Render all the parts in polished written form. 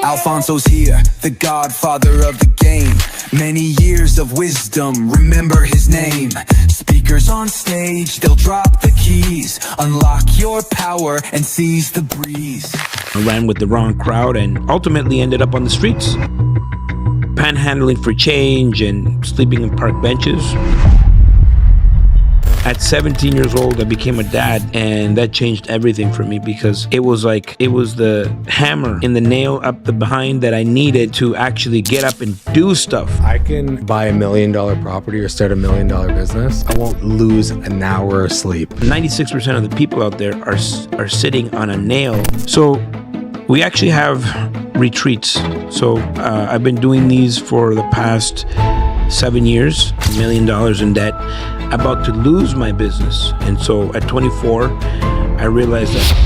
Alfonso's here, the godfather of the game. Many years of wisdom, remember his name. Speakers on stage, they'll drop the keys. Unlock your power and seize the breeze. I ran with the wrong crowd and ultimately ended up on the streets, panhandling for change and sleeping in park benches. At 17 years old, I became a dad, and that changed everything for me because it was the hammer in the nail up the behind that I needed to actually get up and do stuff. I can buy $1 million property or start $1 million business. I won't lose an hour of sleep. 96% of the people out there are sitting on a nail. So we actually have retreats. So I've been doing these for the past 7 years, $1 million in debt, about to lose my business. And so at 24, I realized that.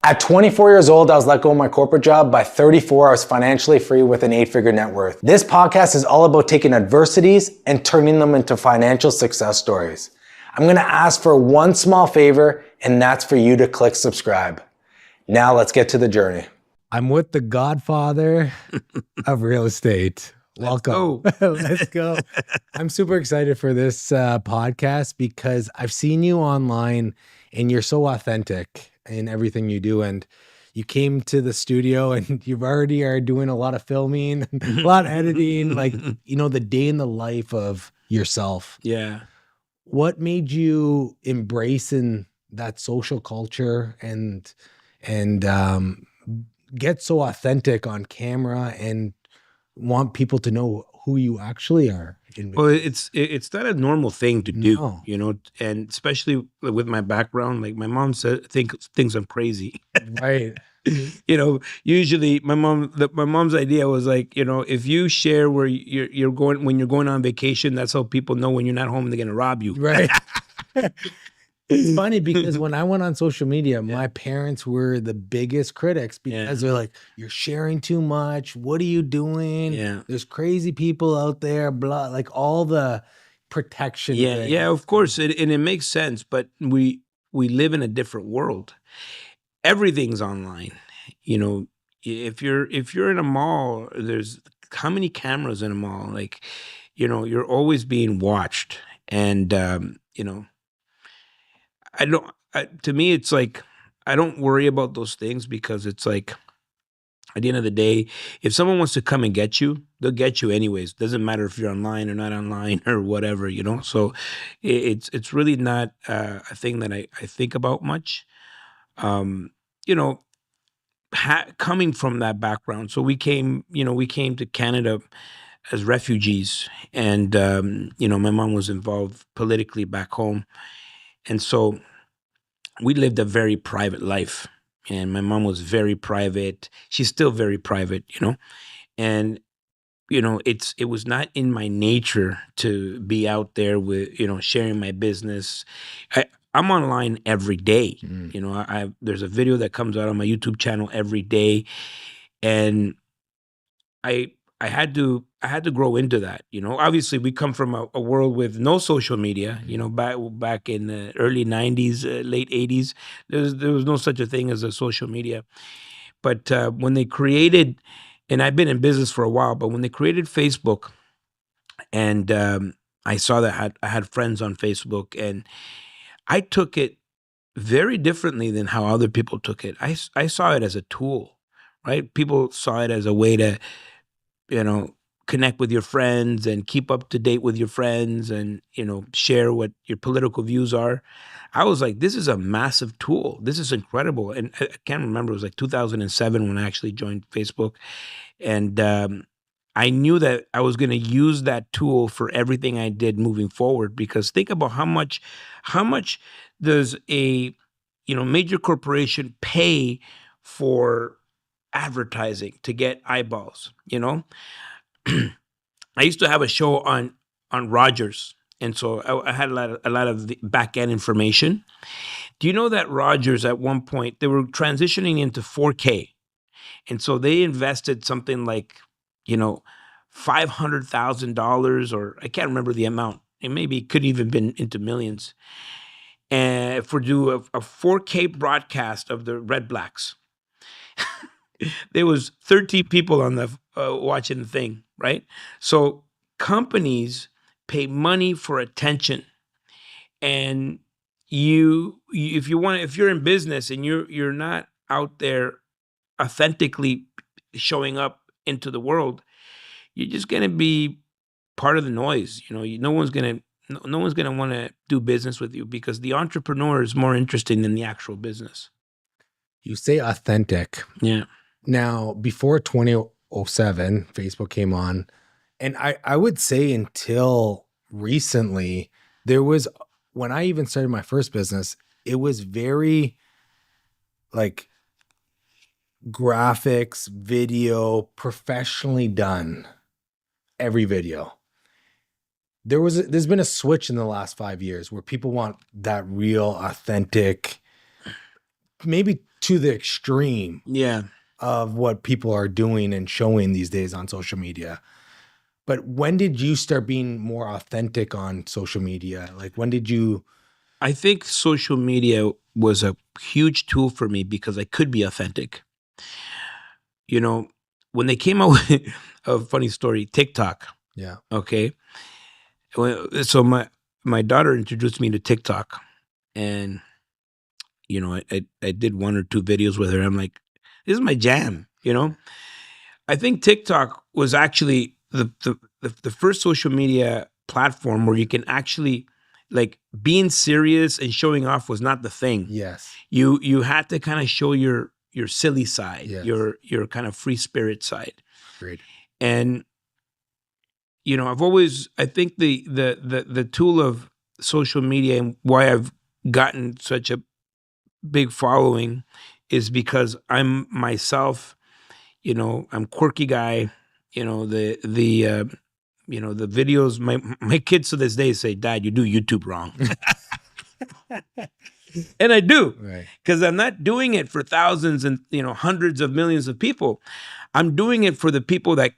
At 24 years old, I was let go of my corporate job. By 34, I was financially free with an 8-figure net worth. This podcast is all about taking adversities and turning them into financial success stories. I'm gonna ask for one small favor, and that's for you to click subscribe. Now let's get to the journey. I'm with the godfather of real estate. Welcome. Let's go. I'm super excited for this podcast because I've seen you online and you're so authentic in everything you do. And you came to the studio and you already are doing a lot of filming, a lot of editing, like, the day in the life of yourself. Yeah. What made you embrace in that social culture and get so authentic on camera and want people to know who you actually are? Well, it's not a normal thing to do, and especially with my background, like my mom thinks I'm crazy. Right. Usually my mom's idea was like, if you share where you're going when you're going on vacation, that's how people know when you're not home, they're gonna rob you. Right. It's funny because when I went on social media, my parents were the biggest critics because they're like, you're sharing too much. What are you doing? Yeah. There's crazy people out there, blah, like all the protection. Yeah, of course. And it makes sense, but we live in a different world. Everything's online. If you're in a mall, there's how many cameras in a mall? Like, you're always being watched. And to me, it's like, I don't worry about those things because it's like, at the end of the day, if someone wants to come and get you, they'll get you anyways. Doesn't matter if you're online or not online or whatever, So it's really not a thing that I think about much. Coming from that background. So we came to Canada as refugees, and my mom was involved politically back home. And so we lived a very private life, and my mom was very private. She's still very private, and it was not in my nature to be out there with, sharing my business. I'm online every day. There's a video that comes out on my YouTube channel every day, and I had to grow into that. Obviously we come from a world with no social media. Back in the early 90s, late 80s, there was no such a thing as a social media. But when they created, and I've been in business for a while, but when they created Facebook, and I saw that I had friends on Facebook, and I took it very differently than how other people took it. I saw it as a tool, right? People saw it as a way to connect with your friends and keep up to date with your friends and, share what your political views are. I was like, this is a massive tool. This is incredible. And I can't remember, it was like 2007 when I actually joined Facebook. And I knew that I was going to use that tool for everything I did moving forward, because think about how much does a, major corporation pay for advertising to get eyeballs, I used to have a show on Rogers, and so I had a lot of the back end information. Do you know that Rogers at one point, they were transitioning into 4K, and so they invested something like $500,000, or I can't remember the amount. It maybe could even been into millions, and for do a 4K broadcast of the Red Blacks. there was 13 people on the watching the thing, right? So companies pay money for attention, and if you're in business and you're not out there authentically showing up into the world, you're just gonna be part of the noise. No one's gonna want to do business with you because the entrepreneur is more interesting than the actual business. You say authentic. Yeah. Now, before 2007, Facebook came on, and I would say until recently, there was, when I even started my first business, it was very like graphics, video, professionally done, every video. There's been a switch in the last 5 years where people want that real, authentic, maybe to the extreme. Yeah. Of what people are doing and showing these days on social media. But when did you start being more authentic on social media? Like, when did you? I think social media was a huge tool for me because I could be authentic. When they came out with a funny story, TikTok. Yeah. Okay. So my daughter introduced me to TikTok, and I did 1 or 2 videos with her. I'm like, this is my jam. I think TikTok was actually the first social media platform where you can actually, like, being serious and showing off was not the thing. Yes. You had to kind of show your silly side, Yes. your kind of free spirit side. Great. And I think the tool of social media and why I've gotten such a big following is because I'm myself. I'm quirky guy. The videos. My kids to this day say, "Dad, you do YouTube wrong," and I do, Right. Because I'm not doing it for thousands and hundreds of millions of people. I'm doing it for the people that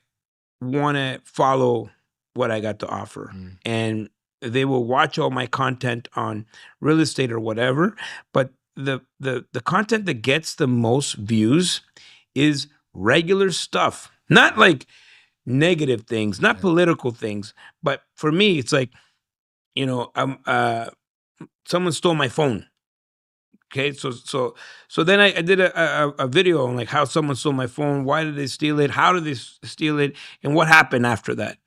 want to follow what I got to offer, and they will watch all my content on real estate or whatever. But the content that gets the most views is regular stuff, not like negative things, not political things. But for me, it's like, someone stole my phone. Okay, so then I did a video on like how someone stole my phone, why did they steal it, how did they steal it, and what happened after that.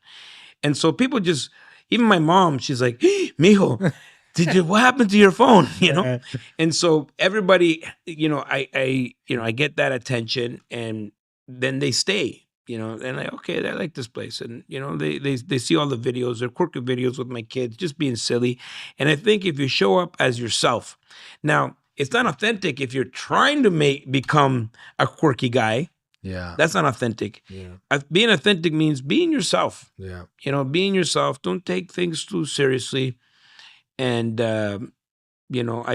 And so people just, even my mom, she's like, "Mijo, what happened to your phone?" And so everybody, I get that attention, and then they stay, and okay, I like this place, and they see all the videos, they're quirky videos with my kids, just being silly. And I think if you show up as yourself, now it's not authentic if you're trying to become a quirky guy. Yeah. That's not authentic. Yeah. Being authentic means being yourself. Yeah. Being yourself. Don't take things too seriously. And, I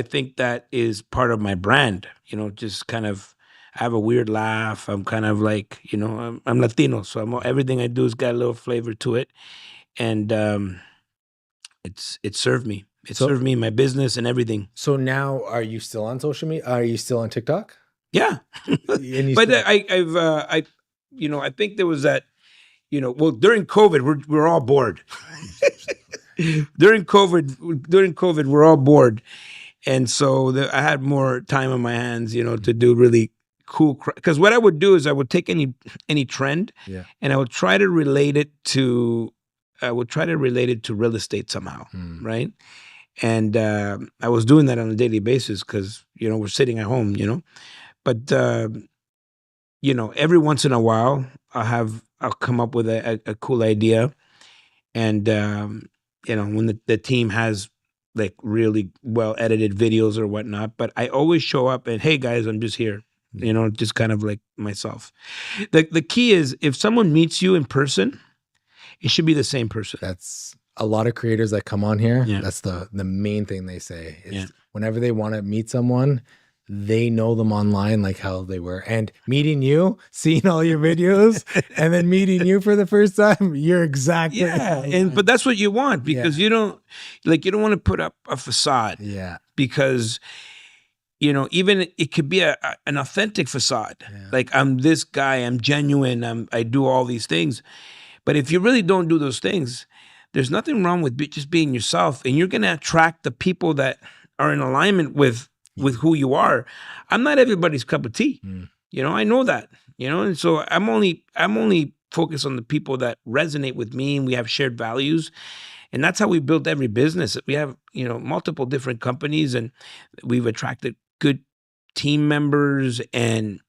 think that is part of my brand, just kind of, I have a weird laugh. I'm kind of like, I'm Latino. So everything I do has got a little flavor to it. And it served me. It served me in my business and everything. So now, are you still on social media? Are you still on TikTok? Yeah. But I think there was that, well, during COVID, we're all bored. During COVID, we're all bored. And so I had more time on my hands, to do really cool, because what I would do is I would take any trend, and I would try to relate it to real estate somehow. Right. And I was doing that on a daily basis because, we're sitting at home, But, every once in a while, I'll come up with a cool idea. And, when the team has like really well edited videos or whatnot, but I always show up and, hey guys, I'm just here, just kind of like myself. The key is if someone meets you in person, it should be the same person. That's a lot of creators that come on here. Yeah. That's the main thing they say is whenever they want to meet someone, they know them online like how they were. And meeting you, seeing all your videos, and then meeting you for the first time, you're exactly. Yeah. But that's what you want, because you don't want to put up a facade. Yeah. Because even it could be an authentic facade. Yeah. Like, I'm this guy, I'm genuine, I do all these things. But if you really don't do those things, there's nothing wrong with just being yourself, and you're going to attract the people that are in alignment with who you are. I'm not everybody's cup of tea. I know that, and so I'm only focused on the people that resonate with me, and we have shared values. And that's how we built every business. We have, multiple different companies, and we've attracted good team members, and,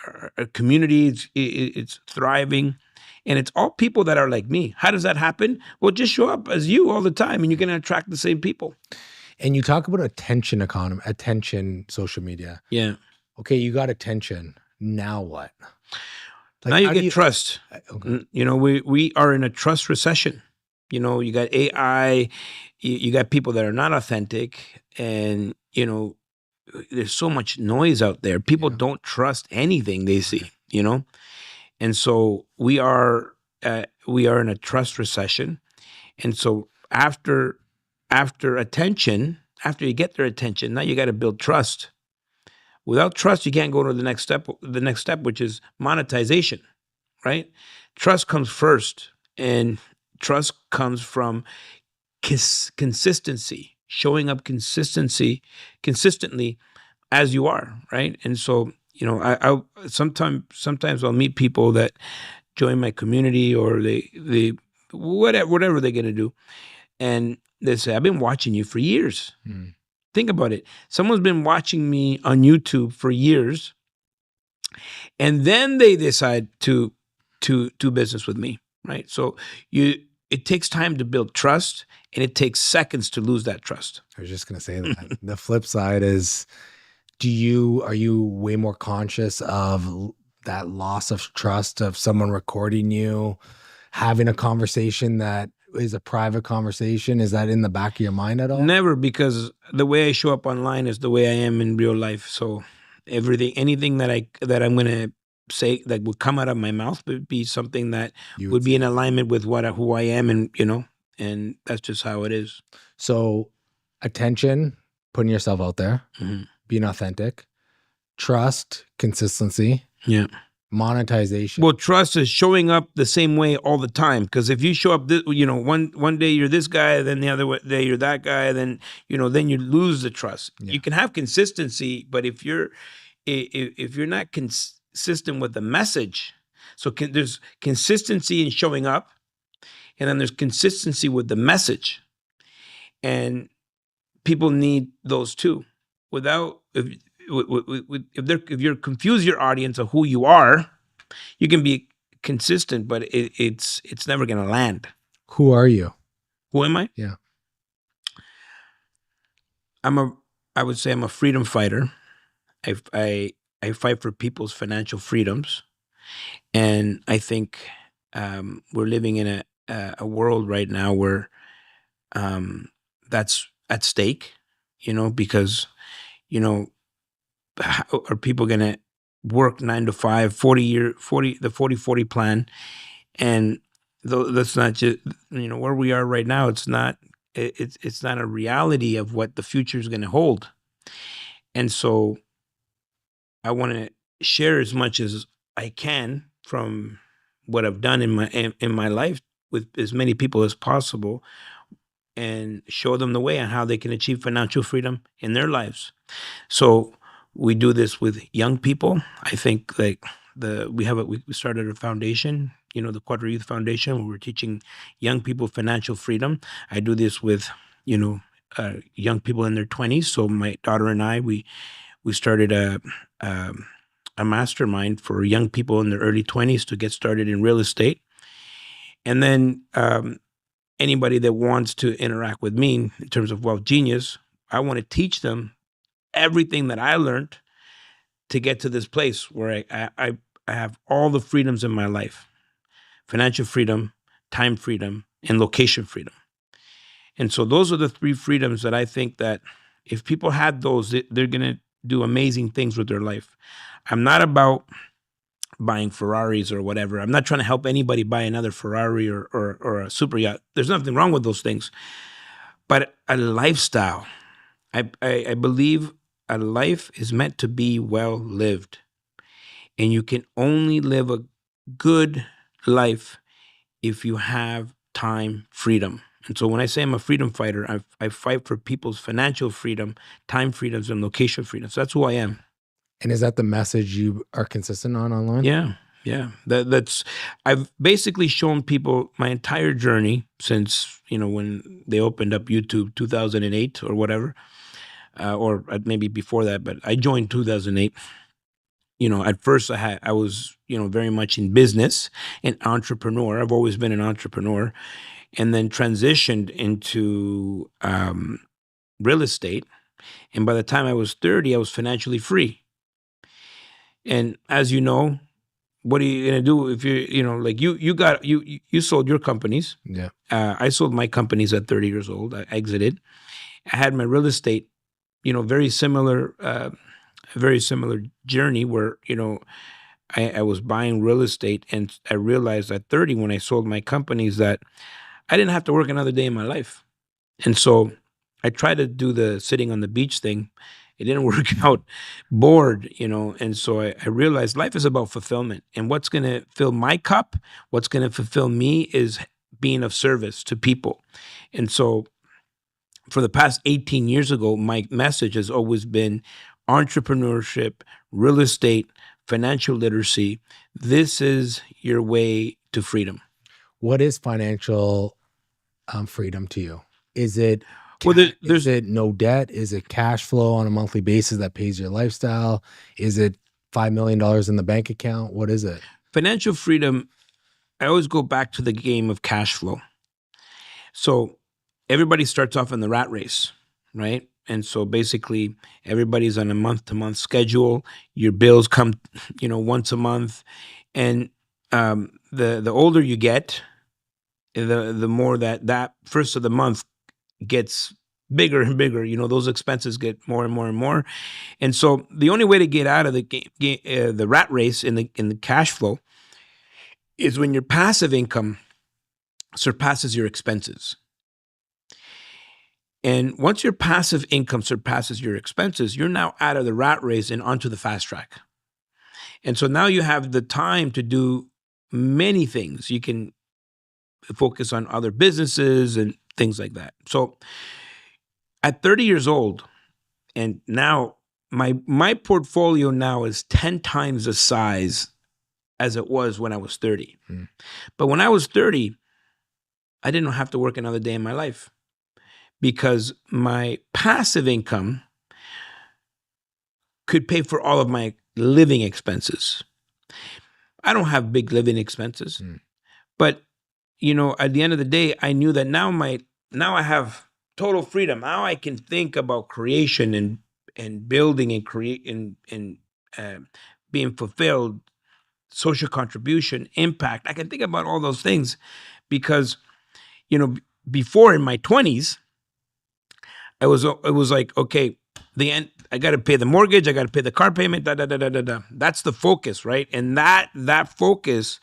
our community, it's thriving. And it's all people that are like me. How does that happen? Well, just show up as you all the time, and you're going to attract the same people. And you talk about attention economy, attention social media. Yeah. Okay, you got attention. Now what? Now you get trust. Okay. We are in a trust recession. You got AI, you got people that are not authentic, and, there's so much noise out there. People don't trust anything they see, And so we are in a trust recession. And so after attention, after you get their attention, now you got to build trust. Without trust, you can't go to the next step, which is monetization, right? Trust comes first, and trust comes from consistency, showing up consistently as you are, right? And so, I sometimes I'll meet people that join my community, or they whatever they're gonna do, and they say, "I've been watching you for years." Think about it. Someone's been watching me on YouTube for years, and then they decide to do business with me, right? So it takes time to build trust, and it takes seconds to lose that trust. I was just gonna say that. The flip side is, are you way more conscious of that loss of trust of someone recording you, having a conversation that is a private conversation? Is that in the back of your mind at all? Never, because the way I show up online is the way I am in real life. So anything that I'm gonna say that would come out of my mouth would be something that would be in alignment with who I am, and and that's just how it is. So, attention, putting yourself out there, being authentic, trust, consistency, monetization. Well, trust is showing up the same way all the time. Because if you show up, one day you're this guy, then the other day you're that guy, then then you lose the trust. You can have consistency, but if you're not consistent with the message, so there's consistency in showing up, and then there's consistency with the message, and people need those two. If you confuse your audience of who you are, you can be consistent, but it's never going to land. Who are you? Who am I? Yeah. I would say I'm a freedom fighter. I fight for people's financial freedoms, and I think we're living in a world right now where that's at stake. Because how are people going to work 9 to 5, the 40-40 plan? And that's not just, where we are right now. It's not a reality of what the future is going to hold. And so I want to share as much as I can from what I've done in my life with as many people as possible, and show them the way on how they can achieve financial freedom in their lives. So we do this with young people. I think we started a foundation, the Quadra Youth Foundation, where we're teaching young people financial freedom. I do this with, young people in their 20s. So my daughter and I, we started a mastermind for young people in their early 20s to get started in real estate. And then anybody that wants to interact with me in terms of Wealth Genius, I want to teach them everything that I learned to get to this place where I have all the freedoms in my life: financial freedom, time freedom, and location freedom. And so those are the 3 freedoms that I think that if people had those, they're going to do amazing things with their life. I'm not about buying Ferraris or whatever. I'm not trying to help anybody buy another Ferrari or a super yacht. There's nothing wrong with those things. But a lifestyle. I believe a life is meant to be well lived, and you can only live a good life if you have time freedom. And so when I say I'm a freedom fighter, I fight for people's financial freedom, time freedoms, and location freedom. So that's who I am. And is that the message you are consistent on online? Yeah. Yeah. That's I've basically shown people my entire journey since, when they opened up YouTube 2008 or whatever, or maybe before that, but I joined 2008. At first I was, very much in business, an entrepreneur. I've always been an entrepreneur, and then transitioned into real estate. And by the time I was 30, I was financially free. And as you know, what are you gonna do if like you sold your companies? Yeah. I sold my companies at 30 years old. I exited. I had my real estate, very similar journey where, I was buying real estate, and I realized at 30 when I sold my companies that I didn't have to work another day in my life. And so I tried to do the sitting on the beach thing. It didn't work out, bored, and so I realized life is about fulfillment. And what's going to fill my cup, what's going to fulfill me is being of service to people. And so for the past 18 years ago, my message has always been entrepreneurship, real estate, financial literacy. This is your way to freedom. What is financial freedom to you? Is it is it no debt? Is it cash flow on a monthly basis that pays your lifestyle? Is it $5 million in the bank account? What is it? Financial freedom, I always go back to the game of cash flow. So everybody starts off in the rat race, right? And so basically everybody's on a month-to-month schedule. Your bills come, once a month. And the older you get, the more that first of the month gets bigger and bigger. Those expenses get more and more and more. And so the only way to get out of the rat race in the cash flow is when your passive income surpasses your expenses. And once your passive income surpasses your expenses, you're now out of the rat race and onto the fast track. And so now you have the time to do many things. You can focus on other businesses and things like that. So at 30 years old, and now my portfolio now is 10 times the size as it was when I was 30. But when I was 30, I didn't have to work another day in my life because my passive income could pay for all of my living expenses. I don't have big living expenses, but at the end of the day, I knew that now I have total freedom. Now I can think about creation and building and create and being fulfilled, social contribution, impact. I can think about all those things because, before in my 20s, it was like, okay, the end. I got to pay the mortgage. I got to pay the car payment. That's the focus, right? And that focus,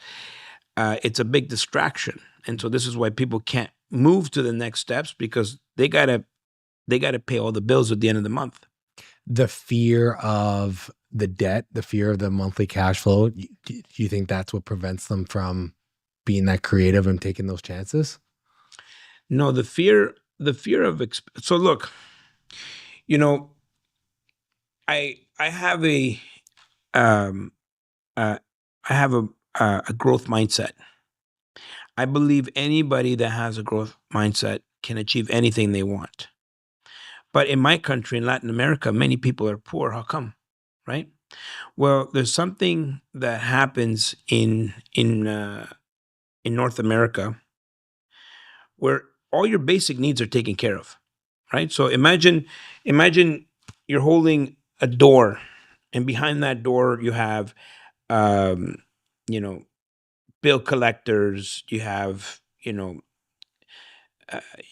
it's a big distraction. And so this is why people can't move to the next steps because they gotta pay all the bills at the end of the month. The fear of the debt, the fear of the monthly cash flow, do you think that's what prevents them from being that creative and taking those chances? No, the fear of so look, I have a growth mindset. I believe anybody that has a growth mindset can achieve anything they want. But in my country, in Latin America, many people are poor. How come? Right? Well, there's something that happens in North America where all your basic needs are taken care of, right? So imagine you're holding a door, and behind that door you have, bill collectors. You have,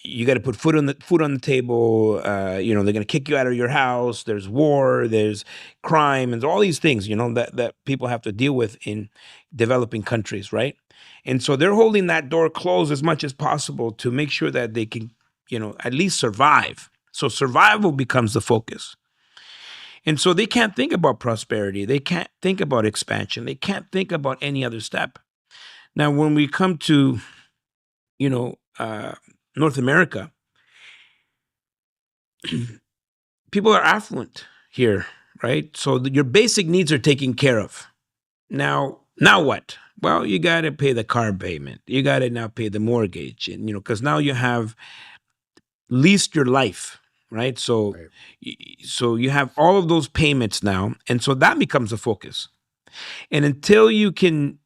you got to put food on the table. They're going to kick you out of your house. There's war. There's crime, and all these things. That people have to deal with in developing countries, right? And so they're holding that door closed as much as possible to make sure that they can, at least survive. So survival becomes the focus. And so they can't think about prosperity. They can't think about expansion. They can't think about any other step. Now, when we come to, North America, people are affluent here, right? So your basic needs are taken care of. Now what? Well, you got to pay the car payment. You got to now pay the mortgage, and because now you have leased your life, right? So, so you have all of those payments now, and so that becomes a focus. And until you can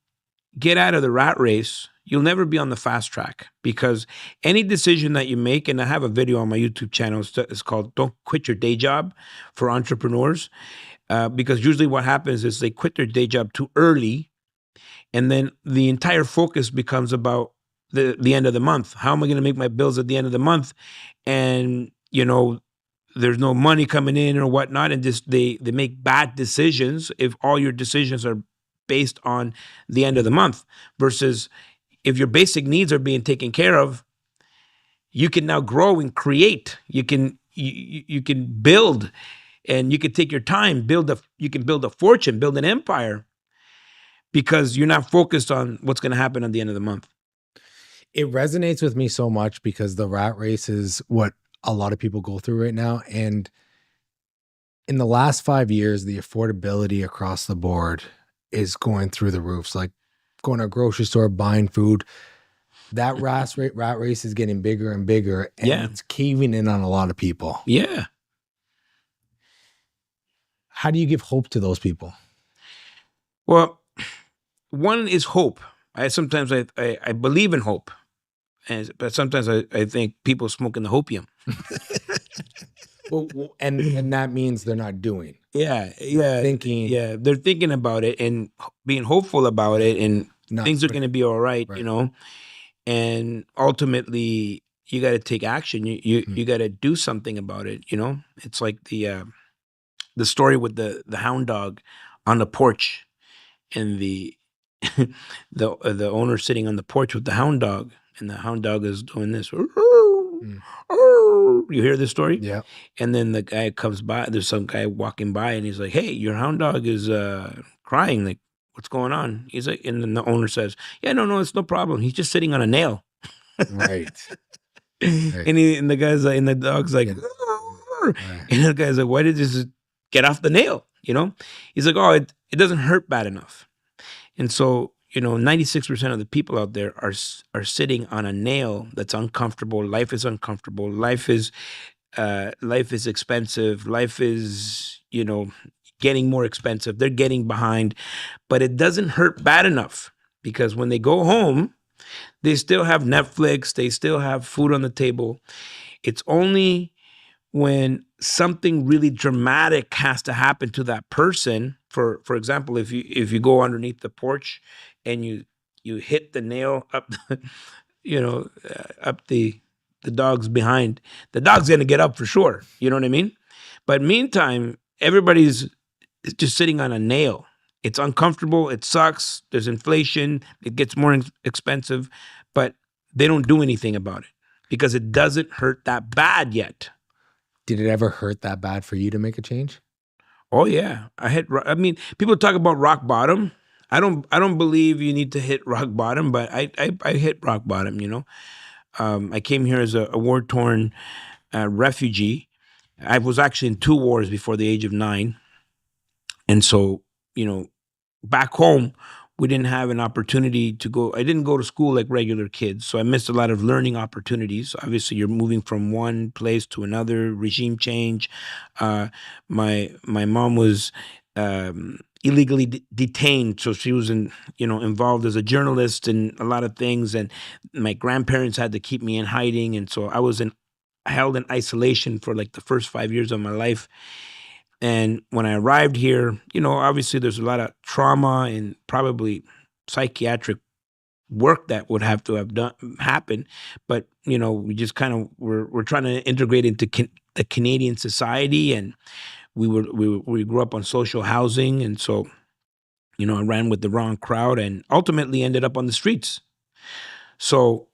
get out of the rat race, you'll never be on the fast track, because any decision that you make, and I have a video on my YouTube channel, it's called "Don't Quit Your Day Job" for entrepreneurs, because usually what happens is they quit their day job too early, and then the entire focus becomes about the end of the month. How am I going to make my bills at the end of the month? And there's no money coming in or whatnot, and just they make bad decisions if all your decisions are based on the end of the month, versus if your basic needs are being taken care of, you can now grow and create. You can build, and you can take your time, you can build a fortune, build an empire, because you're not focused on what's going to happen at the end of the month. It resonates with me so much because the rat race is what a lot of people go through right now. And in the last 5 years, the affordability across the board is going through the roofs. Like going to a grocery store, buying food, that rat race is getting bigger and bigger, and it's caving in on a lot of people. Yeah. How do you give hope to those people? Well, one is hope. Sometimes I believe in hope, but sometimes I think people smoking the hopium. Well, and that means they're not doing. Yeah. Thinking. Yeah, they're thinking about it and being hopeful about it, and things are going to be all right, And ultimately, you got to take action. You got to do something about it. It's like the story with the hound dog on the porch, and the owner sitting on the porch with the hound dog, and the hound dog is doing this. You hear this story? Yeah. And then the guy comes by. There's some guy walking by, and he's like, "Hey, your hound dog is crying. Like, what's going on?" He's like, and then the owner says, "Yeah, no, it's no problem. He's just sitting on a nail." Right. And the guy's like, and the dog's like, and the guy's like, "Why did you just get off the nail?" He's like, "Oh, it doesn't hurt bad enough." And so 96% of the people out there are sitting on a nail that's uncomfortable. Life is uncomfortable. Life is expensive. Life is getting more expensive. They're getting behind, but it doesn't hurt bad enough, because when they go home, they still have Netflix. They still have food on the table. It's only when something really dramatic has to happen to that person. For example, if you go underneath the porch and you hit the nail up, up the dog's behind, the dog's gonna get up for sure. You know what I mean? But meantime, everybody's just sitting on a nail. It's uncomfortable. It sucks. There's inflation. It gets more expensive, but they don't do anything about it because it doesn't hurt that bad yet. Did it ever hurt that bad for you to make a change? Oh yeah, people talk about rock bottom. I don't believe you need to hit rock bottom, but I hit rock bottom. I came here as a war-torn refugee. I was actually in 2 wars before the age of 9, and so back home we didn't have an opportunity to go. I didn't go to school like regular kids, so I missed a lot of learning opportunities. Obviously, you're moving from one place to another, regime change. My mom was illegally detained, so she was involved as a journalist in a lot of things, and my grandparents had to keep me in hiding, and so I was held in isolation for like the first 5 years of my life. And when I arrived here, obviously there's a lot of trauma and probably psychiatric work that would have to have happen. But, we just kind of we're trying to integrate into the Canadian society, and we grew up on social housing. And so, I ran with the wrong crowd and ultimately ended up on the streets. So,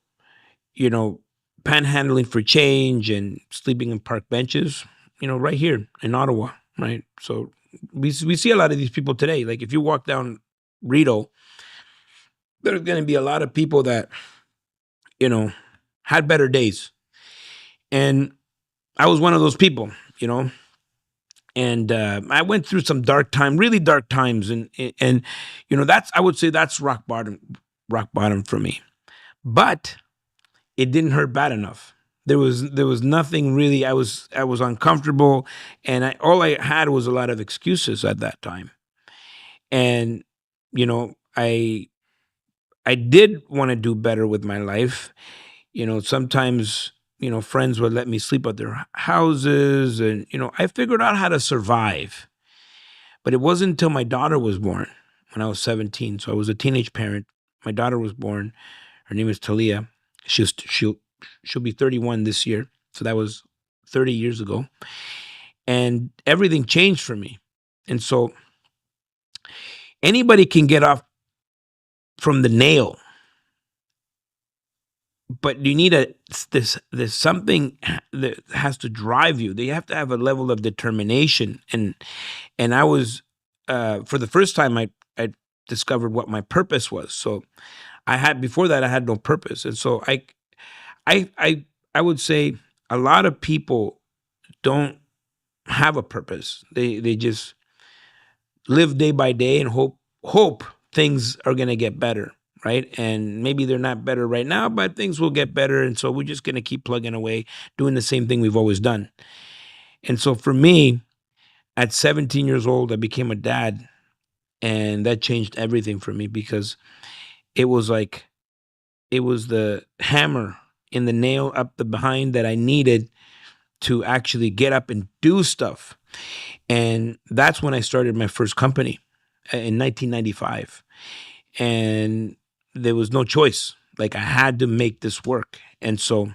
panhandling for change and sleeping in park benches, right here in Ottawa. right? So we see a lot of these people today. Like if you walk down Rito, there's going to be a lot of people that, you know, had better days. And I was one of those people, you know. And I went through some really dark times, and you know, I would say that's rock bottom for me. But it didn't hurt bad enough. There was nothing really. I was uncomfortable, and all I had was a lot of excuses at that time. And you know, I did want to do better with my life. You know, sometimes, you know, friends would let me sleep at their houses, and you know, I figured out how to survive. But it wasn't until my daughter was born when I was 17. So I was a teenage parent. My daughter was born. Her name is Talia. She'll be 31 this year. So that was 30 years ago. And everything changed for me. And so anybody can get off from the nail, but you need there's something that has to drive you. They have to have a level of determination. And I was, for the first time, I discovered what my purpose was. So before that, I had no purpose. And so I would say a lot of people don't have a purpose. They just live day by day and hope things are going to get better, right? And maybe they're not better right now, but things will get better. And so we're just going to keep plugging away, doing the same thing we've always done. And so for me, at 17 years old, I became a dad, and that changed everything for me, because it was the hammer in the nail up the behind that I needed to actually get up and do stuff. And that's when I started my first company in 1995. And there was no choice. Like, I had to make this work. And so,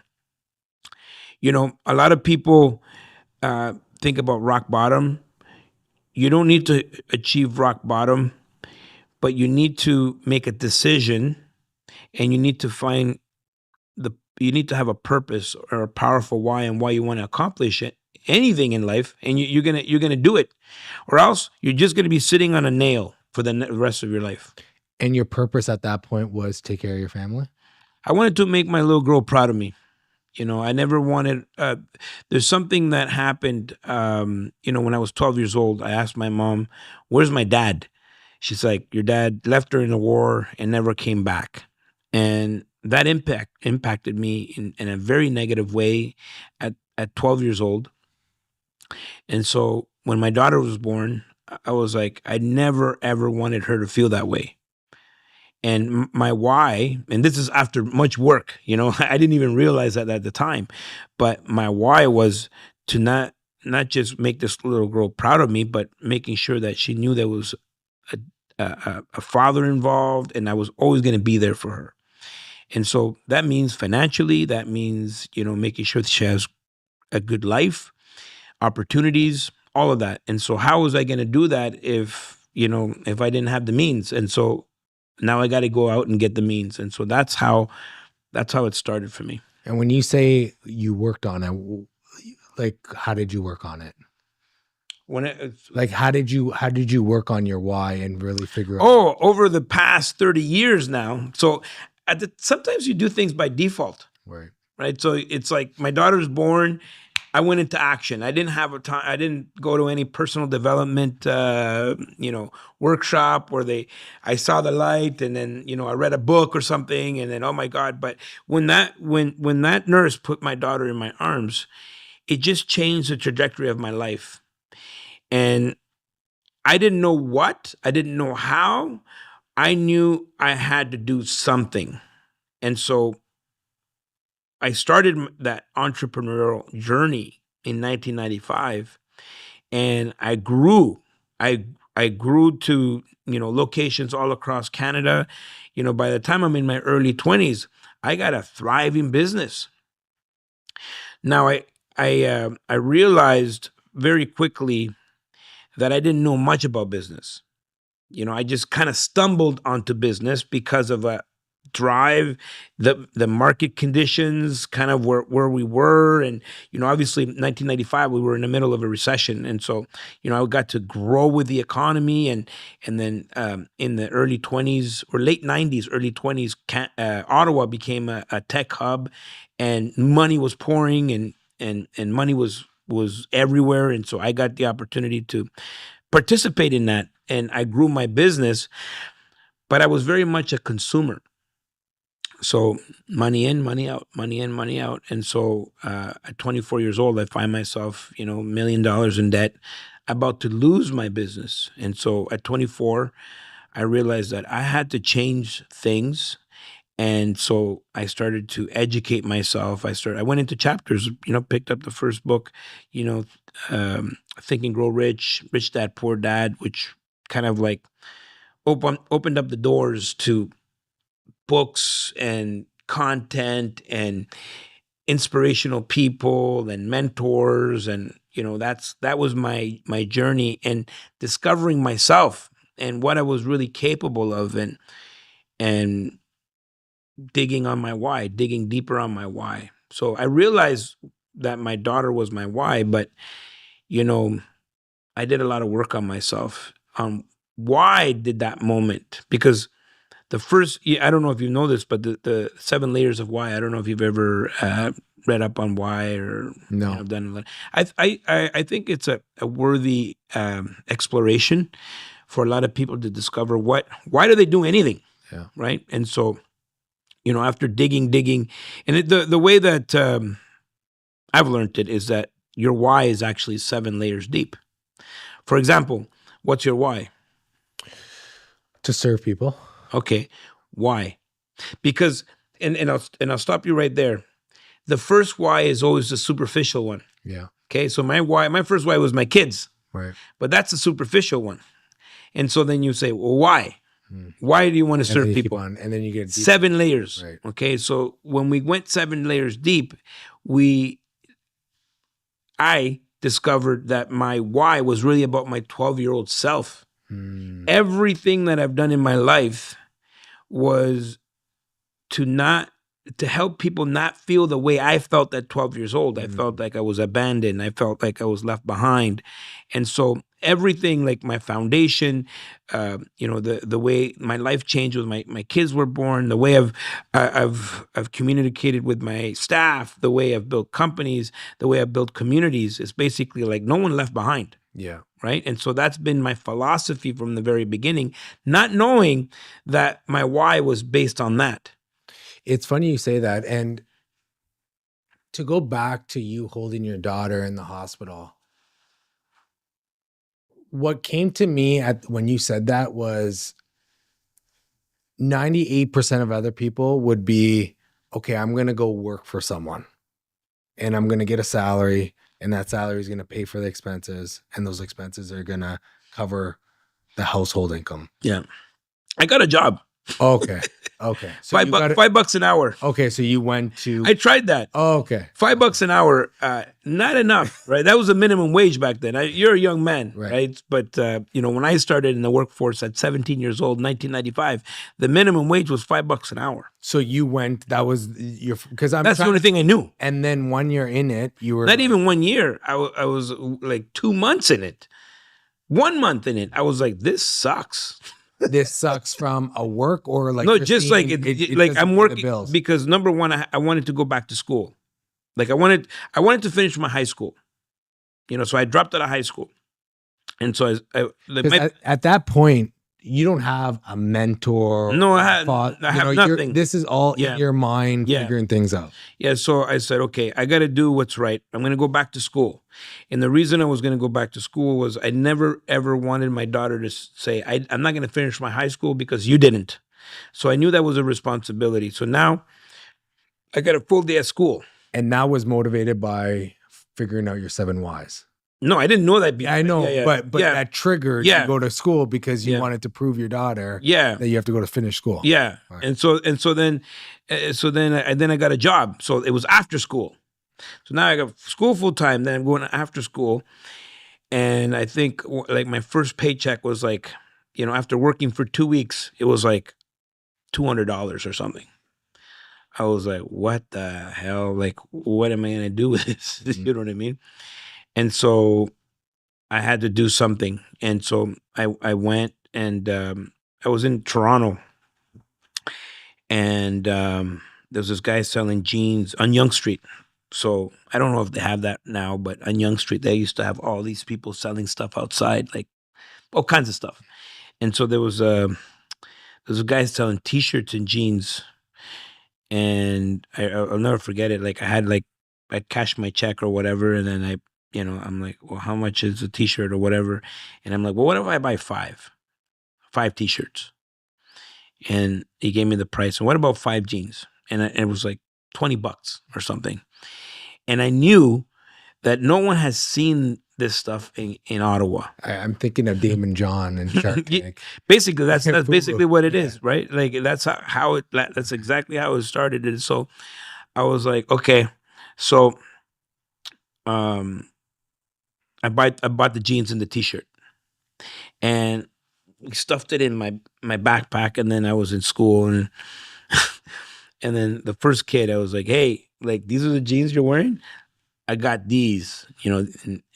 you know, a lot of people think about rock bottom. You don't need to achieve rock bottom, but you need to make a decision, and you need to you need to have a purpose or a powerful why, and why you want to accomplish anything in life, and you're gonna do it, or else you're just gonna be sitting on a nail for the rest of your life. And your purpose at that point was take care of your family? I wanted to make my little girl proud of me. You know, I never wanted, there's something that happened, you know, when I was 12 years old. I asked my mom, where's my dad? She's like, your dad left during the war and never came back. And that impacted me in a very negative way at 12 years old. And so when my daughter was born, I was like, I never, ever wanted her to feel that way. And my why, and this is after much work, you know, I didn't even realize that at the time, but my why was to not just make this little girl proud of me, but making sure that she knew there was a father involved, and I was always going to be there for her. And so that means financially, that means, you know, making sure that she has a good life, opportunities, all of that. And so how was I going to do that if I didn't have the means? And so now I got to go out and get the means. And so that's how it started for me. And when you say you worked on it, like, how did you work on it? How did you work on your why and really figure out? Over the past 30 years now. So sometimes you do things by default. Right. So it's like my daughter's born. I went into action. I didn't have time. I didn't go to any personal development, workshop where I saw the light, and then, you know, I read a book or something, and then, oh my God. But when that nurse put my daughter in my arms, it just changed the trajectory of my life. And I didn't know what, I didn't know how. I knew I had to do something. And so I started that entrepreneurial journey in 1995, and I grew. I grew to, you know, locations all across Canada. You know, by the time I'm in my early 20s, I got a thriving business. Now I realized very quickly that I didn't know much about business. You know, I just kind of stumbled onto business because of drive, the market conditions, kind of where we were. And, obviously 1995, we were in the middle of a recession. And so, I got to grow with the economy. And then in the early 20s or late 90s, early 20s, Ottawa became a tech hub, and money was pouring, and money was everywhere. And so I got the opportunity to participate in that, and I grew my business, but I was very much a consumer. So money in, money out, money in, money out. And so at 24 years old, I find myself, $1 million in debt, about to lose my business. And so at 24, I realized that I had to change things. And so I started to educate myself. I went into chapters, picked up the first book, Think and Grow Rich, Rich Dad, Poor Dad, which kind of like opened up the doors to books and content and inspirational people and mentors. And, that was my journey, and discovering myself and what I was really capable of, and digging on my why, digging deeper on my why. So I realized that my daughter was my why, but, I did a lot of work on myself. Why did that moment? Because the first, I don't know if you know this, but the 7 layers of why, I don't know if you've ever read up on why or No. done. I think it's a worthy exploration for a lot of people to discover why do they do anything? Yeah. Right. And so, after digging, and the way that I've learned it is that your why is actually 7 layers deep. For example, what's your why? To serve people. Okay, why? Because, and I'll stop you right there. The first why is always the superficial one. Yeah. Okay, so my first why was my kids. Right. But that's the superficial one. And so then you say, well, why? Why do you want to serve people? And then you get deep. 7 layers. Right. Okay, so when we went 7 layers deep, I discovered that my why was really about my 12-year-old self. Everything that I've done in my life was to help people not feel the way I felt at 12 years old. I felt like I was abandoned. I felt like I was left behind. And so everything, like my foundation, the way my life changed when my kids were born, the way I've communicated with my staff, the way I've built companies, the way I've built communities, is basically like no one left behind. Yeah. Right. And so that's been my philosophy from the very beginning, not knowing that my why was based on that. It's funny you say that. And to go back to you holding your daughter in the hospital, what came to me when you said that was 98% of other people would be, okay, I'm going to go work for someone and I'm going to get a salary, and that salary is going to pay for the expenses, and those expenses are going to cover the household income. Yeah. I got a job. Okay. Okay. So $5 an hour. Okay. So you went to. I tried that. Oh, okay. $5 an hour, not enough, right? That was the minimum wage back then. You're a young man, right? But when I started in the workforce at 17 years old, 1995, the minimum wage was $5 an hour. So you went. That was your That's the only thing I knew. And then 1 year in it, you were not even 1 year. I was like 2 months in it. 1 month in it, I was like, this sucks. This sucks from a work or like no, just like like I'm working because number one, I wanted to go back to school. Like I wanted to finish my high school. So I dropped out of high school, and so at that point you don't have a mentor. No, I have nothing. This is all in your mind, figuring things out. Yeah. So I said, okay, I got to do what's right. I'm going to go back to school. And the reason I was going to go back to school was I never, ever wanted my daughter to say, I'm not going to finish my high school because you didn't. So I knew that was a responsibility. So now I got a full day at school. And that was motivated by figuring out your 7 whys. No, I didn't know that. I know, but that triggered to go to school because you wanted to prove your daughter that you have to go to finish school. Yeah, right. and so then I got a job. So it was after school. So now I got school full time. Then I'm going after school, and I think like my first paycheck was like, after working for 2 weeks, it was like $200 or something. I was like, what the hell? Like, what am I going to do with this? You know what I mean? And so I had to do something. And so I went and I was in Toronto. And there's this guy selling jeans on Yonge Street. So I don't know if they have that now, but on Yonge Street, they used to have all these people selling stuff outside, like all kinds of stuff. And so there was a guy selling T-shirts and jeans. And I'll never forget it. Like I cashed my check or whatever, and then I'm like, well, how much is a T-shirt or whatever? And I'm like, well, what if I buy five T-shirts? And he gave me the price. And what about 5 jeans? And it was like $20 or something. And I knew that no one has seen this stuff in Ottawa. I'm thinking of Damon John and Shark Tank. Basically, that's basically what it is, right? Like that's that's exactly how it started. And so I was like, okay, so I bought the jeans and the T-shirt, and stuffed it in my backpack. And then I was in school, and and then the first kid, I was like, hey, like these are the jeans you're wearing? I got these,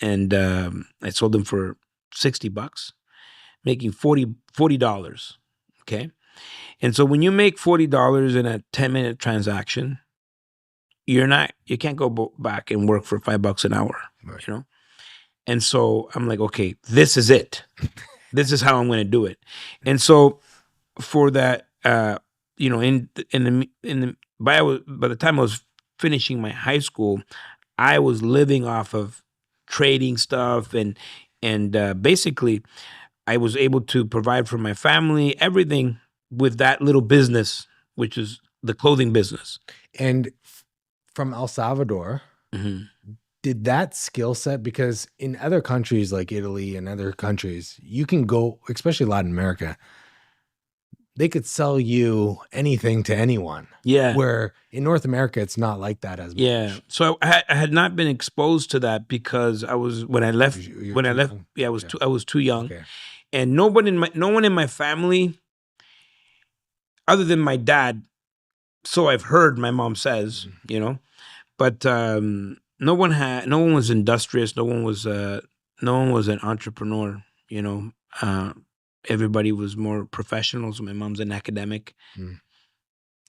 and I sold them for $60, making $40. Okay. And so when you make $40 in a 10-minute transaction, you can't go back and work for $5 an hour, right. And so I'm like, okay, this is it. This is how I'm going to do it. And so for that, by the time I was finishing my high school, I was living off of trading stuff, and basically I was able to provide for my family, everything with that little business, which is the clothing business. And from El Salvador, did that skill set, because in other countries like Italy and other countries, you can go, especially Latin America, they could sell you anything to anyone. Yeah. Where in North America, it's not like that as much. Yeah. So I had not been exposed to that because I was I was too young. Okay. And no one in my family, other than my dad, so I've heard my mom says, but no one was industrious. No one was an entrepreneur, everybody was more professionals. My mom's an academic.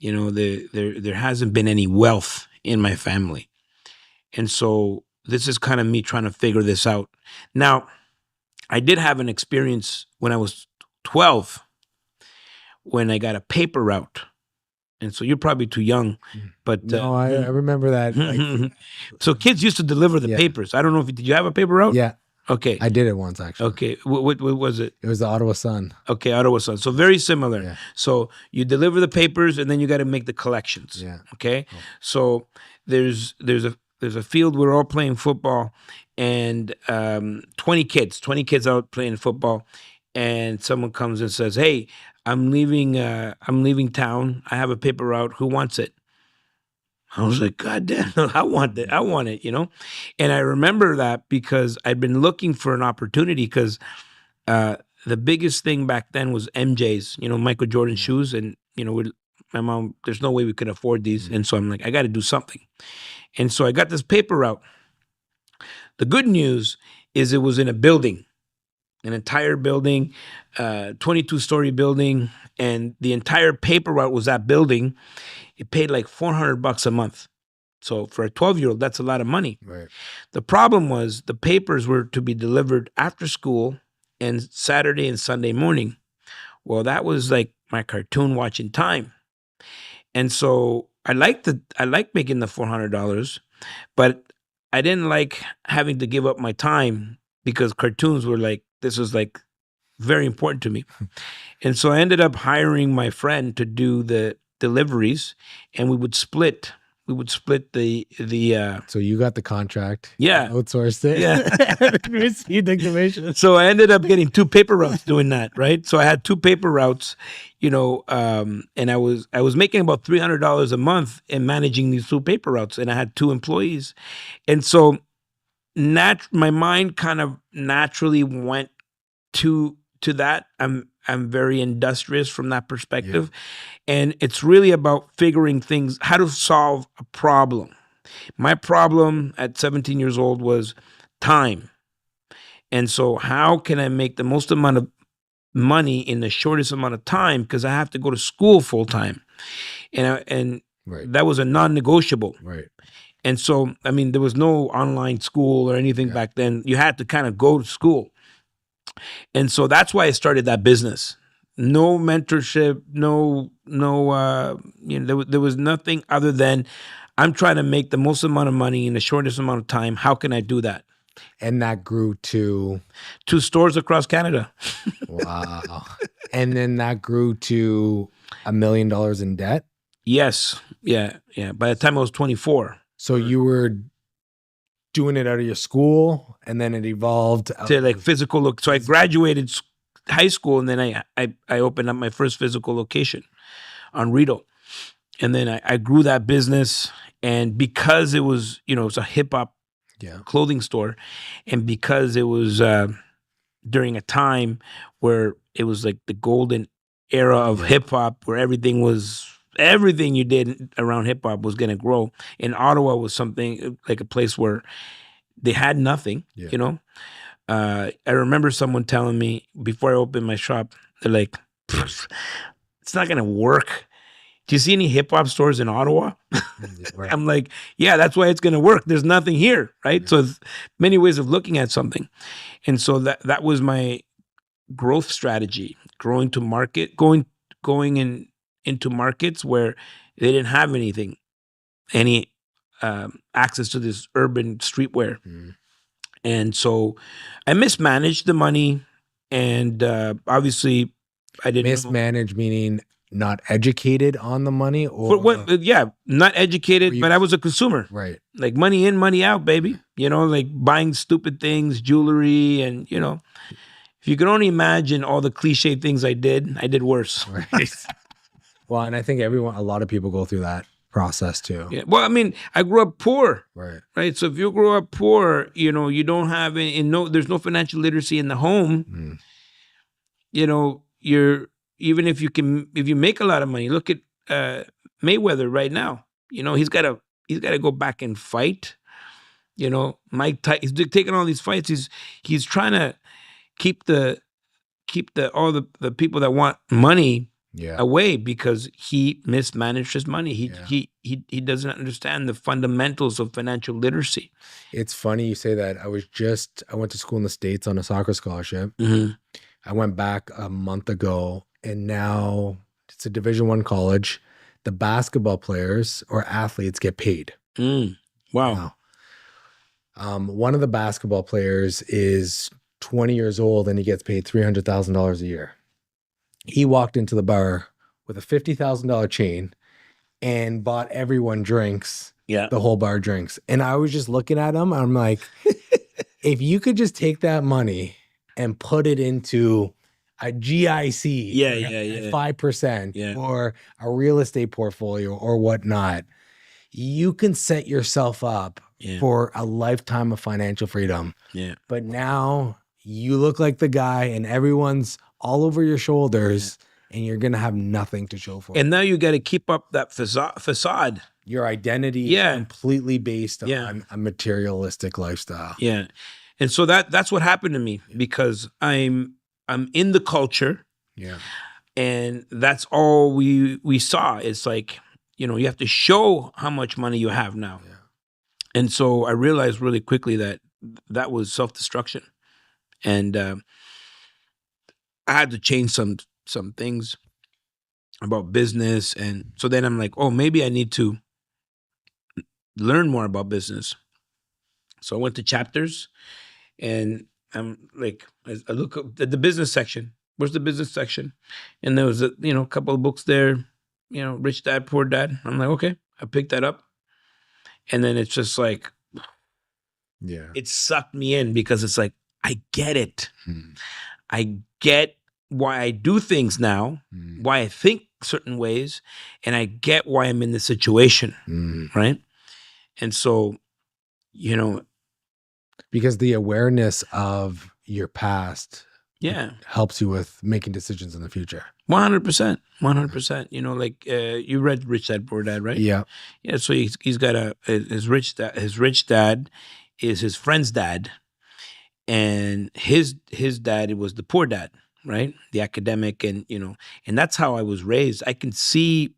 There hasn't been any wealth in my family. And so this is kind of me trying to figure this out. Now, I did have an experience when I was 12 when I got a paper route. And so you're probably too young, but no, I remember that. So kids used to deliver the papers. I don't know if did you have a paper route? Yeah. Okay. I did it once, actually. Okay. What was it? It was the Ottawa Sun. Okay, Ottawa Sun. So very similar. Yeah. So you deliver the papers, and then you got to make the collections. Yeah. Okay. Oh. So there's a field. We're all playing football, and 20 kids out playing football, and someone comes and says, "Hey, I'm leaving town. I have a paper route. Who wants it?" I was like, God damn, I want it, And I remember that because I'd been looking for an opportunity because the biggest thing back then was MJ's, Michael Jordan shoes. And, my mom, there's no way we could afford these. And so I'm like, I got to do something. And so I got this paper route. The good news is it was in a building, an entire building, 22-story building. And the entire paper route was that building. It paid like $400 a month. So for a 12-year-old, that's a lot of money. Right. The problem was the papers were to be delivered after school and Saturday and Sunday morning. Well, that was like my cartoon watching time. And so I liked making the $400, but I didn't like having to give up my time because cartoons were like, this was like very important to me. And so I ended up hiring my friend to do the deliveries, and we would split the so you got the contract, outsourced it, received the commission. So I ended up getting 2 paper routes doing that, right? So I had 2 paper routes, and I was making about $300 a month in managing these 2 paper routes, and I had 2 employees. And so my mind kind of naturally went to to that. I'm very industrious from that perspective. And it's really about figuring things, how to solve a problem. My problem at 17 years old was time. And so how can I make the most amount of money in the shortest amount of time? Because I have to go to school full time. And Right. that was a non-negotiable. Right. And so, I mean, there was no online school or anything back then. You had to kind of go to school. And so that's why I started that business. No mentorship, there was nothing other than I'm trying to make the most amount of money in the shortest amount of time. How can I do that? And that grew to 2 stores across Canada. wow. And then that grew to $1 million in debt. Yes. Yeah. By the time I was 24. So you were doing it out of your school, and then it evolved To like physical look. So I graduated high school, and then I opened up my first physical location on Rideau. And then I grew that business. And because it was, it's a hip hop clothing store, and because it was during a time where it was like the golden era of hip hop, where everything you did around hip hop was going to grow. And Ottawa was something like a place where they had nothing, I remember someone telling me before I opened my shop, they're like, it's not going to work. Do you see any hip hop stores in Ottawa? Right. I'm like, yeah, that's why it's going to work. There's nothing here, right? So there's many ways of looking at something. And so that was my growth strategy, going into markets where they didn't have any access to this urban streetwear. And so I mismanaged the money, and obviously I didn't mismanaged, meaning not educated on the money, or not educated, but I was a consumer. Right. Like money in, money out, baby. Like buying stupid things, jewelry, and if you could only imagine all the cliche things I did worse. Right. Well, and I think a lot of people go through that process too. Yeah. Well, I mean, I grew up poor. Right. So if you grow up poor, you don't have there's no financial literacy in the home. You're, even if you make a lot of money, look at Mayweather right now. He's got to go back and fight. Mike Tyson, he's taking all these fights. He's trying to keep all the people that want money away, because he mismanaged his money. He doesn't understand the fundamentals of financial literacy. It's funny you say that. I went to school in the States on a soccer scholarship. Mm-hmm. I went back a month ago, and now it's a Division I college. The basketball players or athletes get paid. Wow. One of the basketball players is 20 years old, and he gets paid $300,000 a year. He walked into the bar with a $50,000 chain and bought everyone drinks. Yeah. The whole bar drinks. And I was just looking at him. I'm like, if you could just take that money and put it into a GIC, 5%, or a real estate portfolio or whatnot, you can set yourself up for a lifetime of financial freedom. Yeah. But now you look like the guy, and everyone's all over your shoulders, and you're going to have nothing to show for it. And now you got to keep up that facade. Your identity is completely based on a materialistic lifestyle. Yeah. And so that's what happened to me, because I'm in the culture. Yeah. And that's all we saw. It's like, you have to show how much money you have now. Yeah. And so I realized really quickly that was self-destruction. And I had to change some things about business. And so then I'm like, oh, maybe I need to learn more about business. So I went to Chapters, and I'm like, I look up at the business section. Where's the business section? And there was a couple of books there, Rich Dad, Poor Dad. I'm like, okay, I picked that up. And then it's just like, it sucked me in, because it's like, I get it. I get why I do things now, why I think certain ways, and I get why I'm in this situation, right? And so, because the awareness of your past Yeah. helps you with making decisions in the future. 100%. 100%. You know, like you read Rich Dad Poor Dad, right? Yeah. Yeah. So he's got his rich dad. His rich dad is his friend's dad, and his dad was the poor dad, right? The academic, and and that's how I was raised. I can see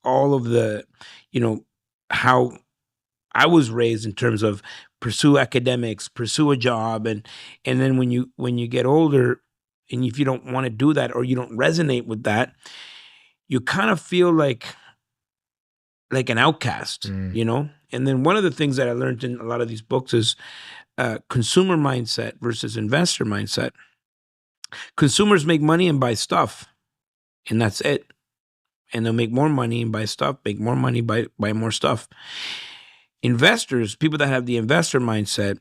all of the, how I was raised in terms of pursue academics, pursue a job, and then when you get older, and if you don't want to do that or you don't resonate with that, you kind of feel like an outcast, And then one of the things that I learned in a lot of these books is consumer mindset versus investor mindset. Consumers make money and buy stuff, and that's it. And they'll make more money and buy stuff, make more money, buy more stuff. Investors, people that have the investor mindset,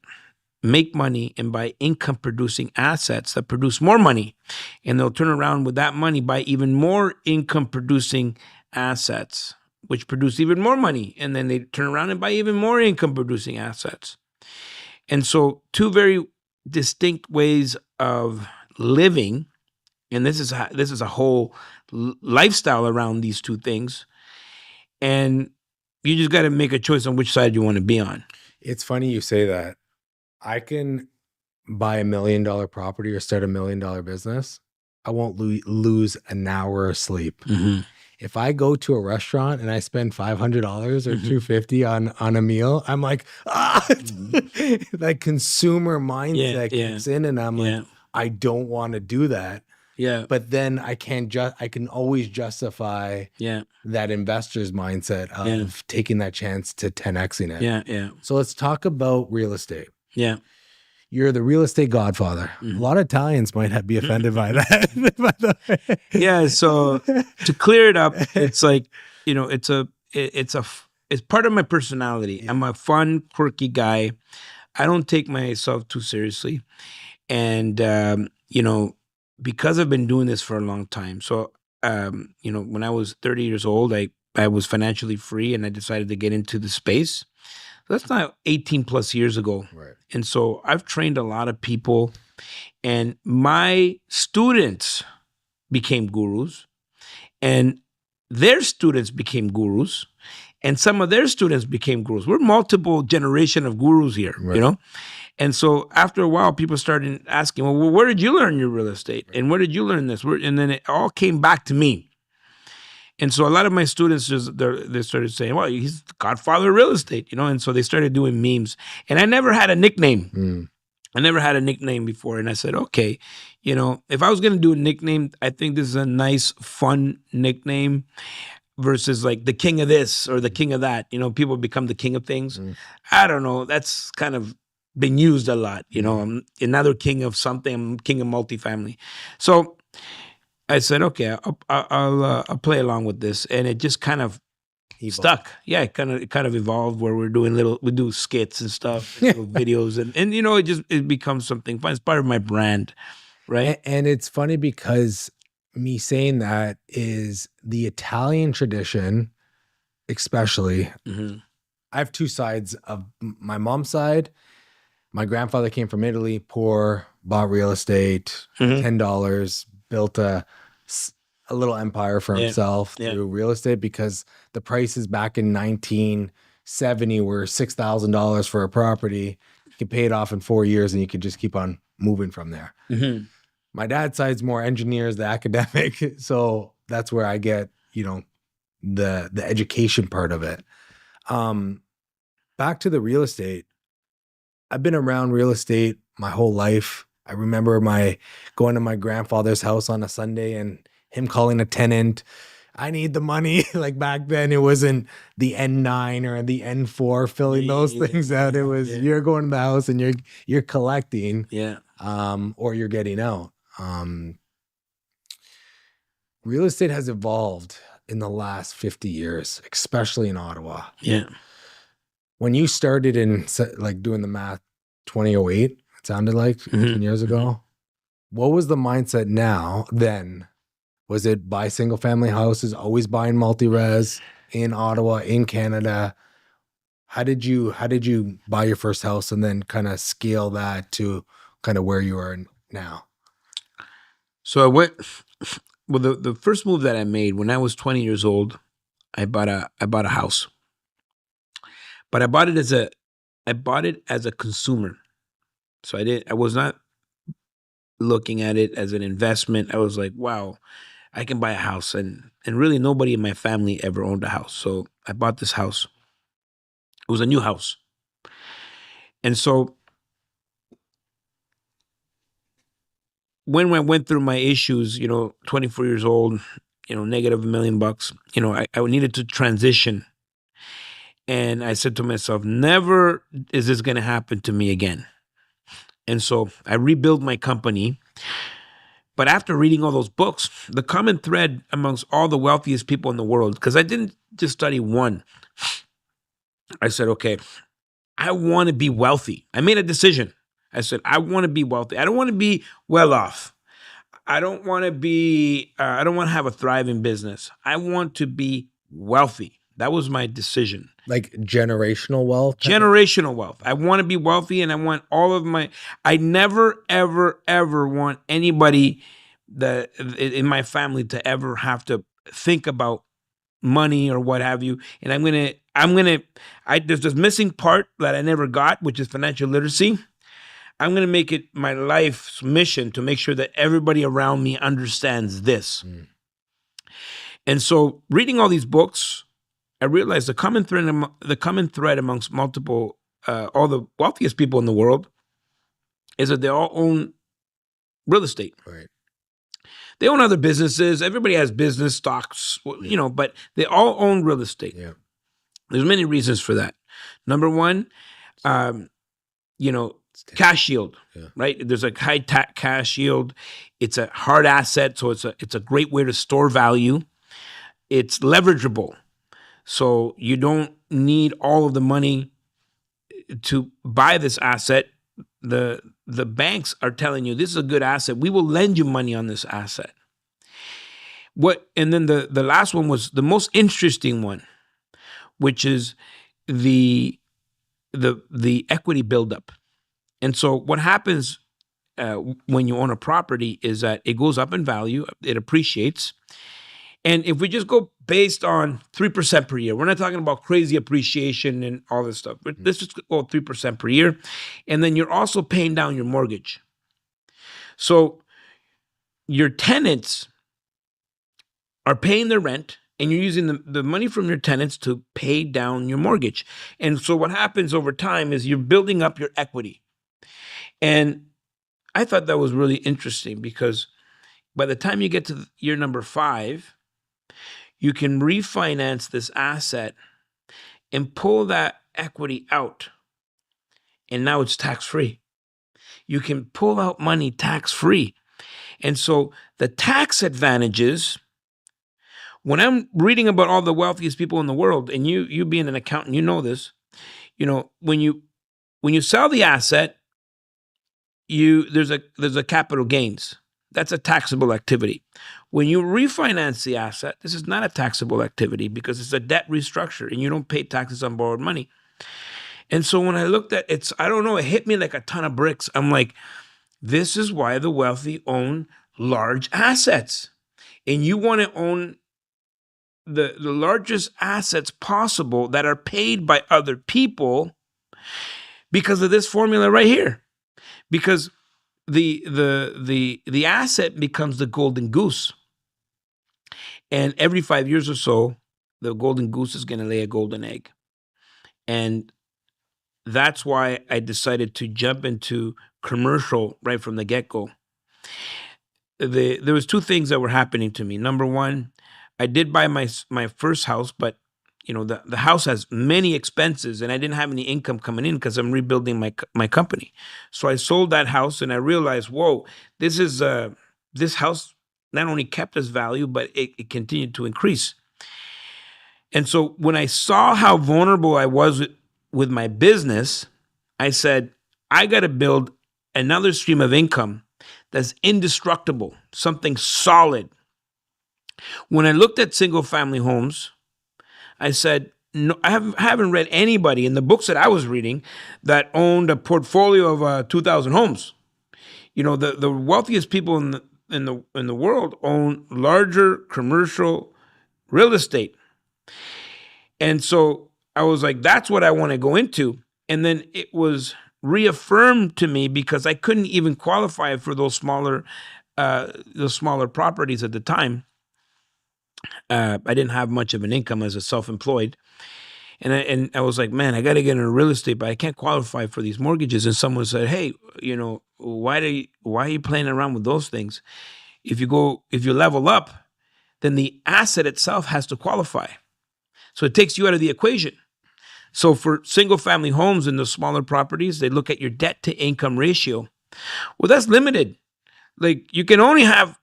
make money and buy income producing assets that produce more money. And they'll turn around with that money, buy even more income producing assets, which produce even more money. And then they turn around and buy even more income producing assets. And so two very distinct ways of living. And this is a whole lifestyle around these two things. And you just got to make a choice on which side you want to be on. It's funny you say that. I can buy $1 million property or start $1 million business. I won't lose an hour of sleep. Mm-hmm. If I go to a restaurant and I spend $500 or $250 on a meal, I'm like, that consumer mindset kicks in, and I'm like, I don't want to do that. Yeah. But then I can always justify that investor's mindset of taking that chance to 10xing it. Yeah. So let's talk about real estate. Yeah. You're the real estate godfather. A lot of Italians might be offended by that. Yeah. So to clear it up, it's like, it's part of my personality. I'm a fun, quirky guy. I don't take myself too seriously. And, because I've been doing this for a long time. So, when I was 30 years old, I was financially free and I decided to get into the space. That's not 18 plus years ago. Right. And so I've trained a lot of people, and my students became gurus, and their students became gurus, and some of their students became gurus. We're multiple generation of gurus here, Right. And so after a while, people started asking, well, where did you learn your real estate? And where did you learn this? And then it all came back to me. And so a lot of my students they started saying, well, he's the godfather of real estate, And so they started doing memes. And I never had a nickname. I never had a nickname before. And I said, okay, if I was going to do a nickname, I think this is a nice, fun nickname versus like the king of this or the king of that. People become the king of things. I don't know. That's kind of been used a lot. I'm another king of something. I'm king of multifamily. So I said, okay, I'll play along with this, and it just kind of stuck. Yeah, it kind of evolved where we do skits and stuff, little videos, and it becomes something fun. It's part of my brand, right? And it's funny because me saying that is the Italian tradition, especially. Mm-hmm. I have two sides of my mom's side. My grandfather came from Italy, poor, bought real estate, $10, built a little empire for himself through real estate because the prices back in 1970 were $6,000 for a property. You could pay it off in 4 years and you could just keep on moving from there. Mm-hmm. My dad's side's more engineers, the academic. So that's where I get, the education part of it. Back to the real estate. I've been around real estate my whole life. I remember going to my grandfather's house on a Sunday and him calling a tenant, I need the money. Like back then it wasn't the N9 or the N4 filling those things out. It was you're going to the house and you're collecting or you're getting out. Real estate has evolved in the last 50 years, especially in Ottawa. Yeah. When you started in doing the math, 2008, it sounded like 15 years ago. What was the mindset then? Was it buy single family houses, always buying multi-res in Ottawa, in Canada? How did you buy your first house and then kind of scale that to kind of where you are now? So I went. Well, the first move that I made when I was 20 years old, I bought a house, but I bought it as a consumer. So I was not looking at it as an investment. I was like, wow, I can buy a house, and really nobody in my family ever owned a house. So I bought this house. It was a new house, and so when I went through my issues, 24 years old, negative $1 million, I needed to transition. And I said to myself, never is this going to happen to me again. And so I rebuilt my company. But after reading all those books, the common thread amongst all the wealthiest people in the world, because I didn't just study one, I said, okay, I want to be wealthy. I made a decision. I said, I want to be wealthy. I don't want to be well off. I don't want to have a thriving business. I want to be wealthy. That was my decision. Like generational wealth? Generational wealth. I want to be wealthy, and I want I never, ever, ever want anybody in my family to ever have to think about money or what have you. And there's this missing part that I never got, which is financial literacy. I'm going to make it my life's mission to make sure that everybody around me understands this. And so reading all these books, I realized the common thread amongst multiple, all the wealthiest people in the world is that they all own real estate. Right. They own other businesses. Everybody has business stocks, but they all own real estate. Yeah. There's many reasons for that. Number one, cash yield, right? There's a high cash yield. It's a hard asset, so it's a great way to store value. It's leverageable, so you don't need all of the money to buy this asset. The banks are telling you this is a good asset. We will lend you money on this asset. And then the last one was the most interesting one, which is the equity buildup. And so what happens when you own a property is that it goes up in value, it appreciates. And if we just go based on 3% per year, we're not talking about crazy appreciation and all this stuff. But let's just go 3% per year. And then you're also paying down your mortgage. So your tenants are paying their rent, and you're using the money from your tenants to pay down your mortgage. And so what happens over time is you're building up your equity. And I thought that was really interesting because by the time you get to year number 5, you can refinance this asset and pull that equity out. And now it's tax-free. You can pull out money tax-free. And so the tax advantages, when I'm reading about all the wealthiest people in the world, and you being an accountant, you know this, when you sell the asset, there's a capital gains. That's a taxable activity. When you refinance the asset, this is not a taxable activity because it's a debt restructure and you don't pay taxes on borrowed money. And so when I looked at it, it hit me like a ton of bricks. I'm like, this is why the wealthy own large assets. And you want to own the largest assets possible that are paid by other people because of this formula right here. Because the asset becomes the golden goose. And every 5 years or so, the golden goose is going to lay a golden egg. And that's why I decided to jump into commercial right from the get-go. There was 2 things that were happening to me. Number one, I did buy my first house, but the house has many expenses and I didn't have any income coming in because I'm rebuilding my company. So I sold that house and I realized, whoa, this house not only kept its value, but it continued to increase. And so when I saw how vulnerable I was with my business, I said, I got to build another stream of income that's indestructible, something solid. When I looked at single family homes, I said, no, I haven't read anybody in the books that I was reading that owned a portfolio of 2,000 homes. The wealthiest people in the world own larger commercial real estate. And so I was like, that's what I want to go into. And then it was reaffirmed to me because I couldn't even qualify for those smaller properties at the time. I didn't have much of an income as a self-employed. And I was like, man, I got to get into real estate, but I can't qualify for these mortgages. And someone said, hey, why are you playing around with those things? If you level up, then the asset itself has to qualify. So it takes you out of the equation. So for single family homes and the smaller properties, they look at your debt to income ratio. Well, that's limited. Like you can only have,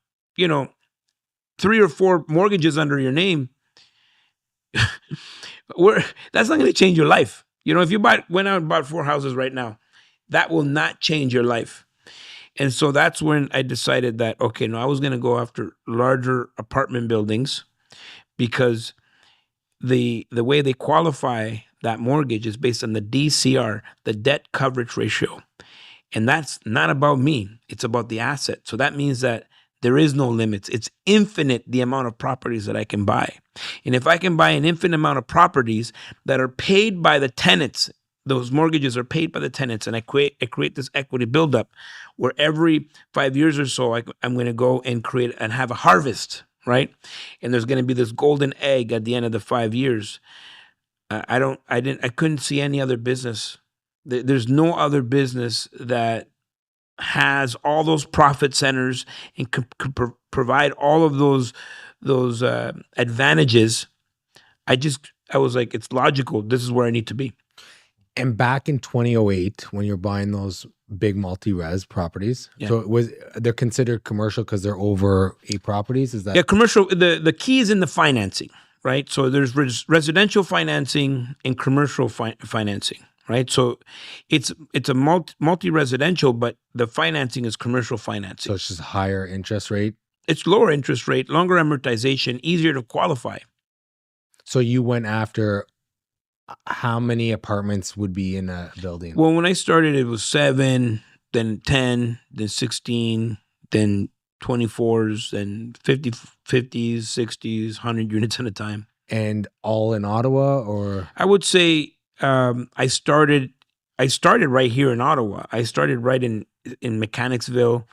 3 or 4 mortgages under your name. That's not going to change your life. If you went out and bought 4 houses right now, that will not change your life. And so that's when I decided that, I was going to go after larger apartment buildings because the way they qualify that mortgage is based on the DCR, the debt coverage ratio. And that's not about me. It's about the asset. So that means that there is no limits. It's infinite, the amount of properties that I can buy. And if I can buy an infinite amount of properties that are paid by the tenants, those mortgages are paid by the tenants, and I create this equity buildup where every 5 years or so, I'm going to go and create and have a harvest, right? And there's going to be this golden egg at the end of the 5 years. I couldn't see any other business. There's no other business that has all those profit centers and could provide all of those advantages. I was like, it's logical. This is where I need to be. And back in 2008, when you're buying those big multi-res properties, so they're considered commercial because they're over 8 properties? Is that? Yeah, commercial. The key is in the financing, right? So there's residential financing and commercial financing, right? So it's a multi-residential, but the financing is commercial financing. So it's just higher interest rate? It's lower interest rate, longer amortization, easier to qualify. So you went after how many apartments would be in a building? Well, when I started, it was 7, then 10, then 16, then 24s, then 50s, 60s, 100 units at a time. And all in Ottawa, or? I would say I started right here in Ottawa. I started right in Mechanicsville,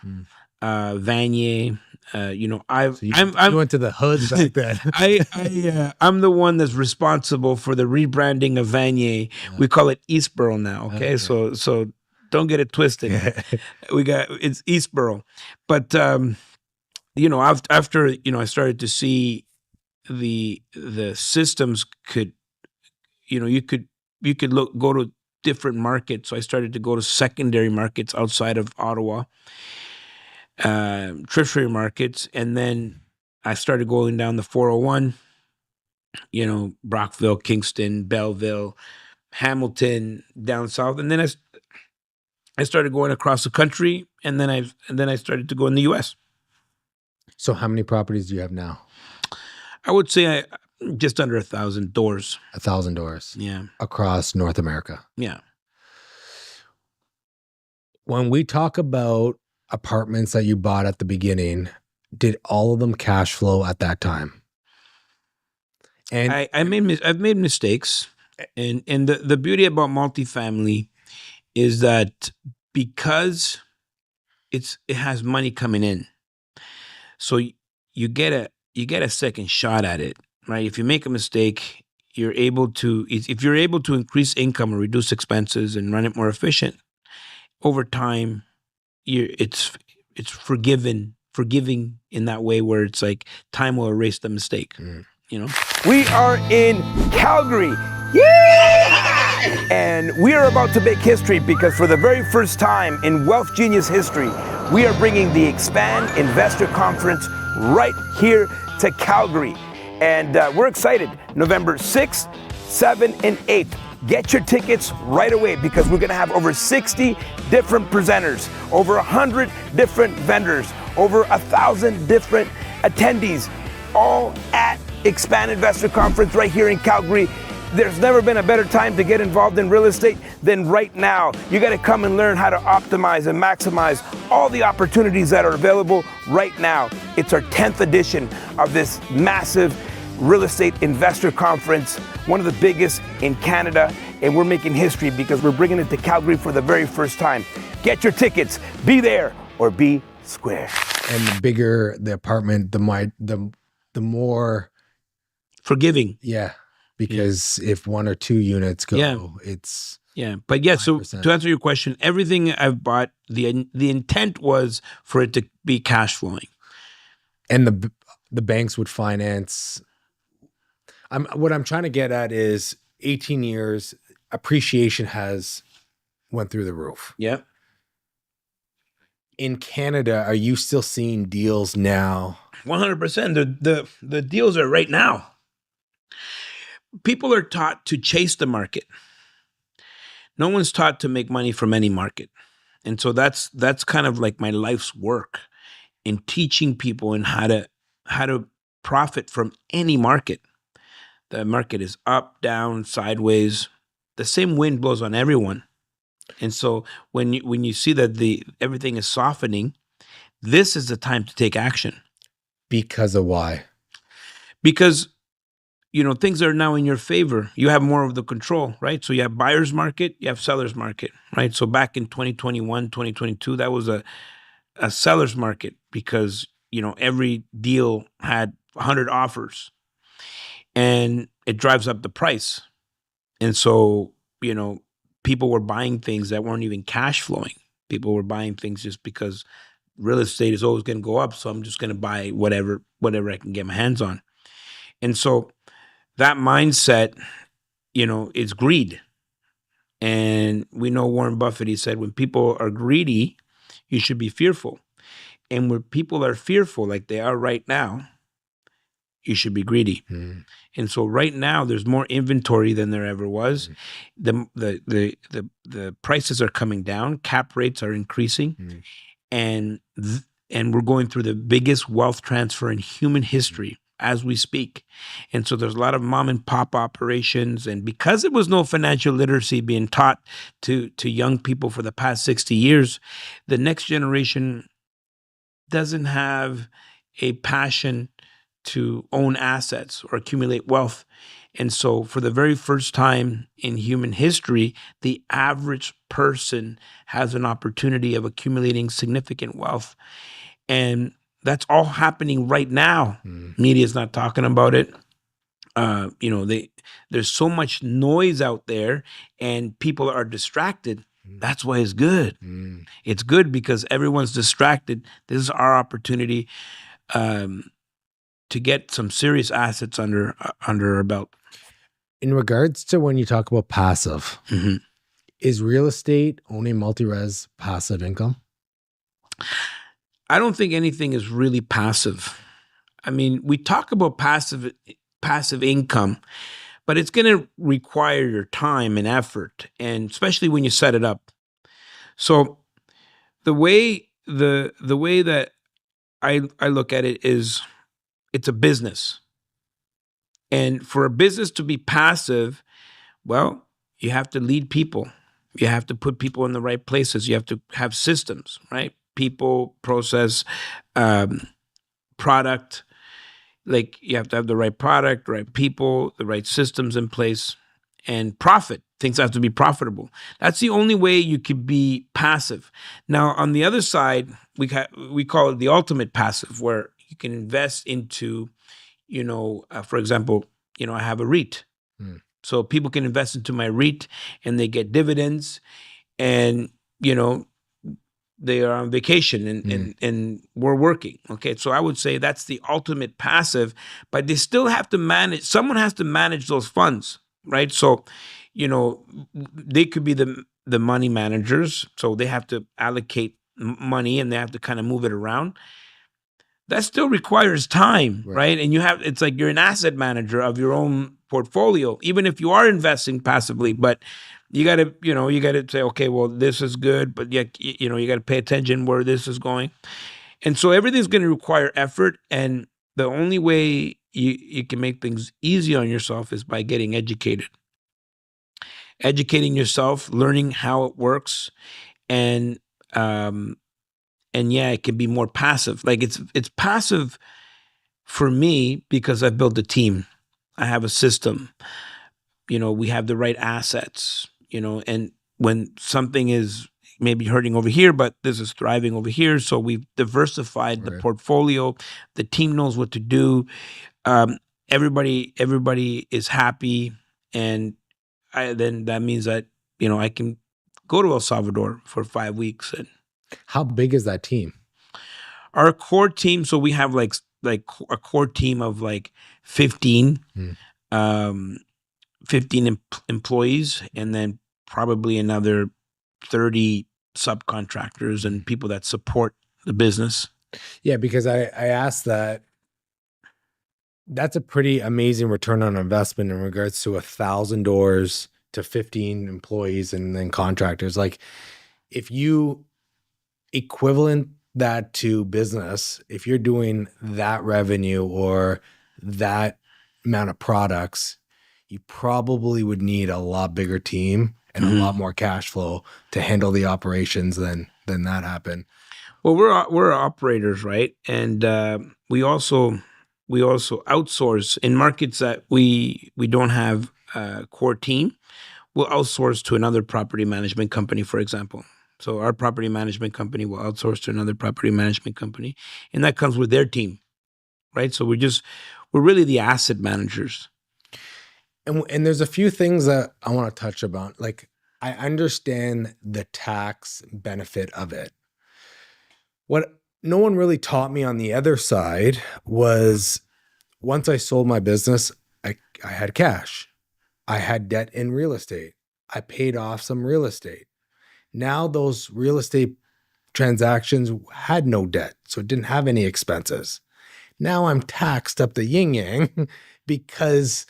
Vanier. You went to the hoods back then. I'm the one that's responsible for the rebranding of Vanier. We call it Eastboro now. Okay, so don't get it twisted. It's Eastboro, but after I started to see the systems could, you could go to different markets. So I started to go to secondary markets outside of Ottawa. Tertiary markets, and then I started going down the 401, Brockville, Kingston, Belleville, Hamilton, down south, and then I started going across the country, and then I started to go in the U.S. So how many properties do you have now? I would say just under 1,000 doors. 1,000 doors. Yeah. Across North America. Yeah. When we talk about apartments that you bought at the beginning, did all of them cash flow at that time? And I've made mistakes, and the beauty about multifamily is that because it has money coming in, so you get a second shot at it, right? If you make a mistake, if you're able to increase income or reduce expenses and run it more efficient over time, it's forgiving in that way where it's like time will erase the mistake. We are in Calgary. Yeah! And we are about to make history because for the very first time in Wealth Genius history, we are bringing the Expand Investor Conference right here to Calgary. And we're excited. November 6th, 7th, and 8th. Get your tickets right away because we're going to have over 60 different presenters, over 100 different vendors, over 1,000 different attendees, all at Expand Investor Conference right here in Calgary. There's never been a better time to get involved in real estate then right now you got to come and learn how to optimize and maximize all the opportunities that are available right now. It's our 10th edition of this massive real estate investor conference, one of the biggest in Canada, and we're making history because we're bringing it to Calgary for the very first time. Get your tickets, be there or be square. And the bigger the apartment, the more Forgiving. yeah, because if 1 or 2 units go, Yeah. it's Yeah, but yeah. So 5%. to answer your question, everything I've bought, the intent was for it to be cash flowing. and the banks would finance. What I'm trying to get at is 18 years appreciation has went through the roof. Yeah. In Canada, are you still seeing deals now? 100%. The deals are right now. People are taught to chase the market. No one's taught to make money from any market. And so that's kind of like my life's work in teaching people and how to profit from any market. The market is up, down, sideways. The same wind blows on everyone. And so when you see that everything is softening, this is the time to take action. Because of why? Because things are now in your favor. You have more of the control, right? So you have buyer's market, you have seller's market, right? So back in 2021, 2022, that was a seller's market because, every deal had 100 offers and it drives up the price. And so, people were buying things that weren't even cash flowing. People were buying things just because real estate is always going to go up. So I'm just going to buy whatever I can get my hands on. And so that mindset, is greed. And we know Warren Buffett, he said, when people are greedy, you should be fearful. And when people are fearful, like they are right now, you should be greedy. Mm. And so right now there's more inventory than there ever was. The prices are coming down, cap rates are increasing, and we're going through the biggest wealth transfer in human history as we speak. And so there's a lot of mom and pop operations, and because there was no financial literacy being taught to young people for the past 60 years, the next generation doesn't have a passion to own assets or accumulate wealth. And so for the very first time in human history, the average person has an opportunity of accumulating significant wealth. And that's all happening right now. Media is not talking about it. There's so much noise out there and people are distracted. That's why it's good. It's good because everyone's distracted. This is our opportunity to get some serious assets under our belt. In regards to when you talk about passive, is real estate owning multi-res passive income? I don't think anything is really passive. I mean, we talk about passive income, but it's going to require your time and effort, and especially when you set it up. So the way that I look at it is, it's a business. And for a business to be passive, well, you have to lead people. You have to put people in the right places. You have to have systems, right? People, process, product. Like you have to have the right product, right people, the right systems in place, and profit. Things have to be profitable. That's the only way you could be passive. Now, on the other side, we call it the ultimate passive, where you can invest into, for example, I have a REIT. So people can invest into my REIT and they get dividends and, they are on vacation and we're working. Okay. So I would say that's the ultimate passive, but they still have to manage, someone has to manage those funds, right? So, they could be the money managers. So they have to allocate money and they have to kind of move it around. That still requires time, right? And it's like you're an asset manager of your own portfolio, even if you are investing passively, but you got to say, okay, well, this is good, but you got to pay attention where this is going. And so everything's going to require effort. And the only way you can make things easy on yourself is by getting educated. educating yourself, learning how it works, and yeah, it can be more passive. Like it's passive for me because I've built a team. I have a system. We have the right assets, and when something is maybe hurting over here, but this is thriving over here. So we've diversified the portfolio. The team knows what to do. Everybody is happy. And then that means that, I can go to El Salvador for 5 weeks. And How big is that team? our core team, so we have like a core team of like 15, 15 employees, and then probably another 30 subcontractors and people that support the business. Yeah, because I asked that. That's a pretty amazing return on investment in regards to 1,000 doors to 15 employees and then contractors. Like, if you equivalent that to business, if you're doing that revenue or that amount of products, you probably would need a lot bigger team and a lot more cash flow to handle the operations than that happen. Well, we're operators, right? And we also outsource in markets that we don't have a core team. We'll outsource to another property management company, for example. So our property management company will outsource to another property management company, and that comes with their team, right? So we're really the asset managers. And there's a few things that I want to touch about. Like, I understand the tax benefit of it. What no one really taught me on the other side was, once I sold my business, I had cash. I had debt in real estate. I paid off some real estate. Now those real estate transactions had no debt, so it didn't have any expenses. Now I'm taxed up the yin yang because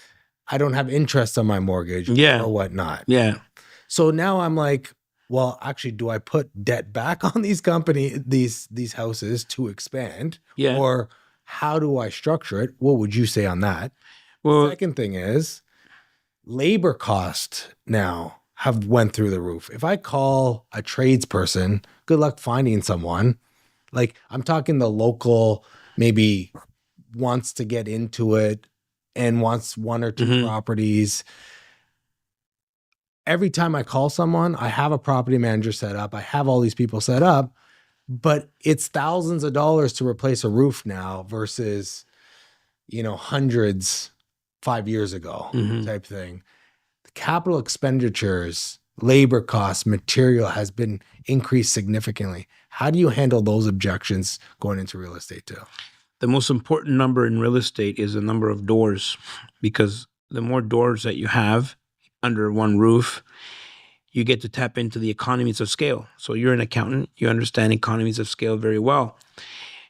I don't have interest on my mortgage or whatnot. Yeah. So now I'm like, well, actually, do I put debt back on these these houses to expand? Yeah. Or how do I structure it? What would you say on that? Well, Second thing is, labor costs now have went through the roof. If I call a tradesperson, good luck finding someone. Like, I'm talking the local, maybe wants to get into it and wants 1 or 2 properties. Every time I call someone, I have a property manager set up. I have all these people set up, but it's thousands of dollars to replace a roof now versus, hundreds 5 years ago type thing. The capital expenditures, labor costs, material has been increased significantly. How do you handle those objections going into real estate too? The most important number in real estate is the number of doors, because the more doors that you have under one roof, you get to tap into the economies of scale. So you're an accountant, you understand economies of scale very well.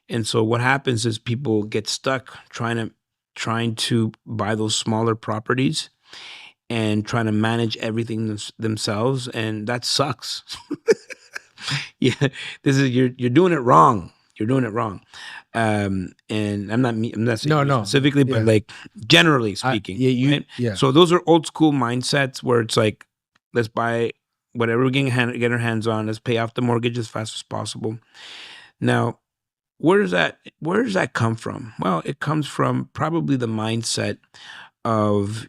And so what happens is people get stuck trying to buy those smaller properties and trying to manage everything themselves, and that sucks. Yeah, you're doing it wrong. You're doing it wrong. And I'm not saying specifically, but like generally speaking. Right? So those are old school mindsets where it's like, let's buy whatever we can get our hands on. Let's pay off the mortgage as fast as possible. Now, where does that come from? Well, it comes from probably the mindset of,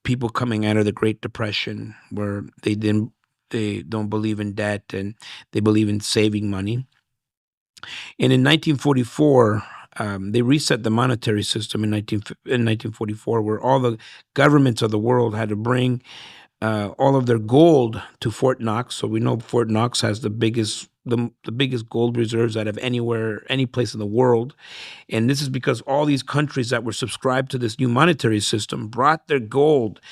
people coming out of the Great Depression, where they don't believe in debt and they believe in saving money. And in 1944, they reset the monetary system in 1944, where all the governments of the world had to bring all of their gold to Fort Knox. So we know Fort Knox has the biggest gold reserves out of any place in the world. And this is because all these countries that were subscribed to this new monetary system brought their gold,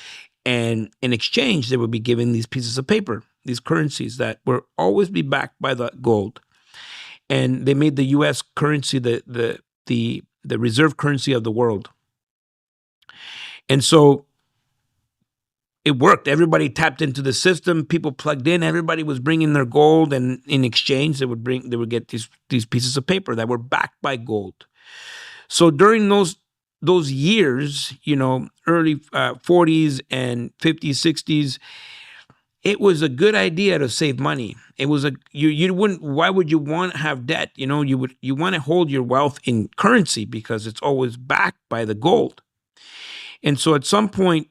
and in exchange, they would be given these pieces of paper, these currencies that will always be backed by the gold. And they made the U.S. currency the reserve currency of the world. And so it worked. Everybody tapped into the system. People plugged in. Everybody was bringing their gold, and in exchange, they would get these pieces of paper that were backed by gold. So during those years, early 40s and 50s, 60s, it was a good idea to save money. It was you wouldn't. Why would you want to have debt? You want to hold your wealth in currency because it's always backed by the gold. And so at some point,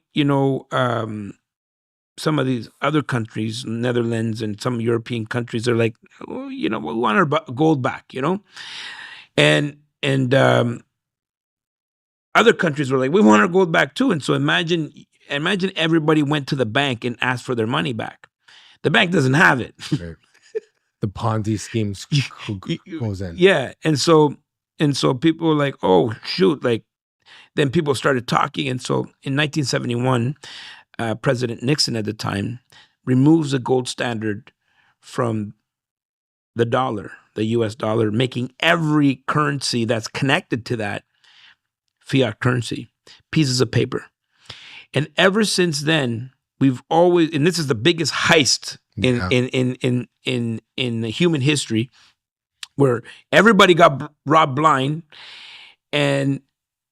some of these other countries, Netherlands and some European countries, are like, oh, we want our gold back, and other countries were like, we want our gold back too. And so imagine everybody went to the bank and asked for their money back. The bank doesn't have it. Right. The Ponzi schemes goes in. Yeah, and so people were like, oh shoot, like then people started talking, and so in 1971. President Nixon at the time removes the gold standard from the dollar, the US dollar, making every currency that's connected to that fiat currency, pieces of paper. And ever since then, we've always, and this is the biggest heist in human history, where everybody got robbed blind, and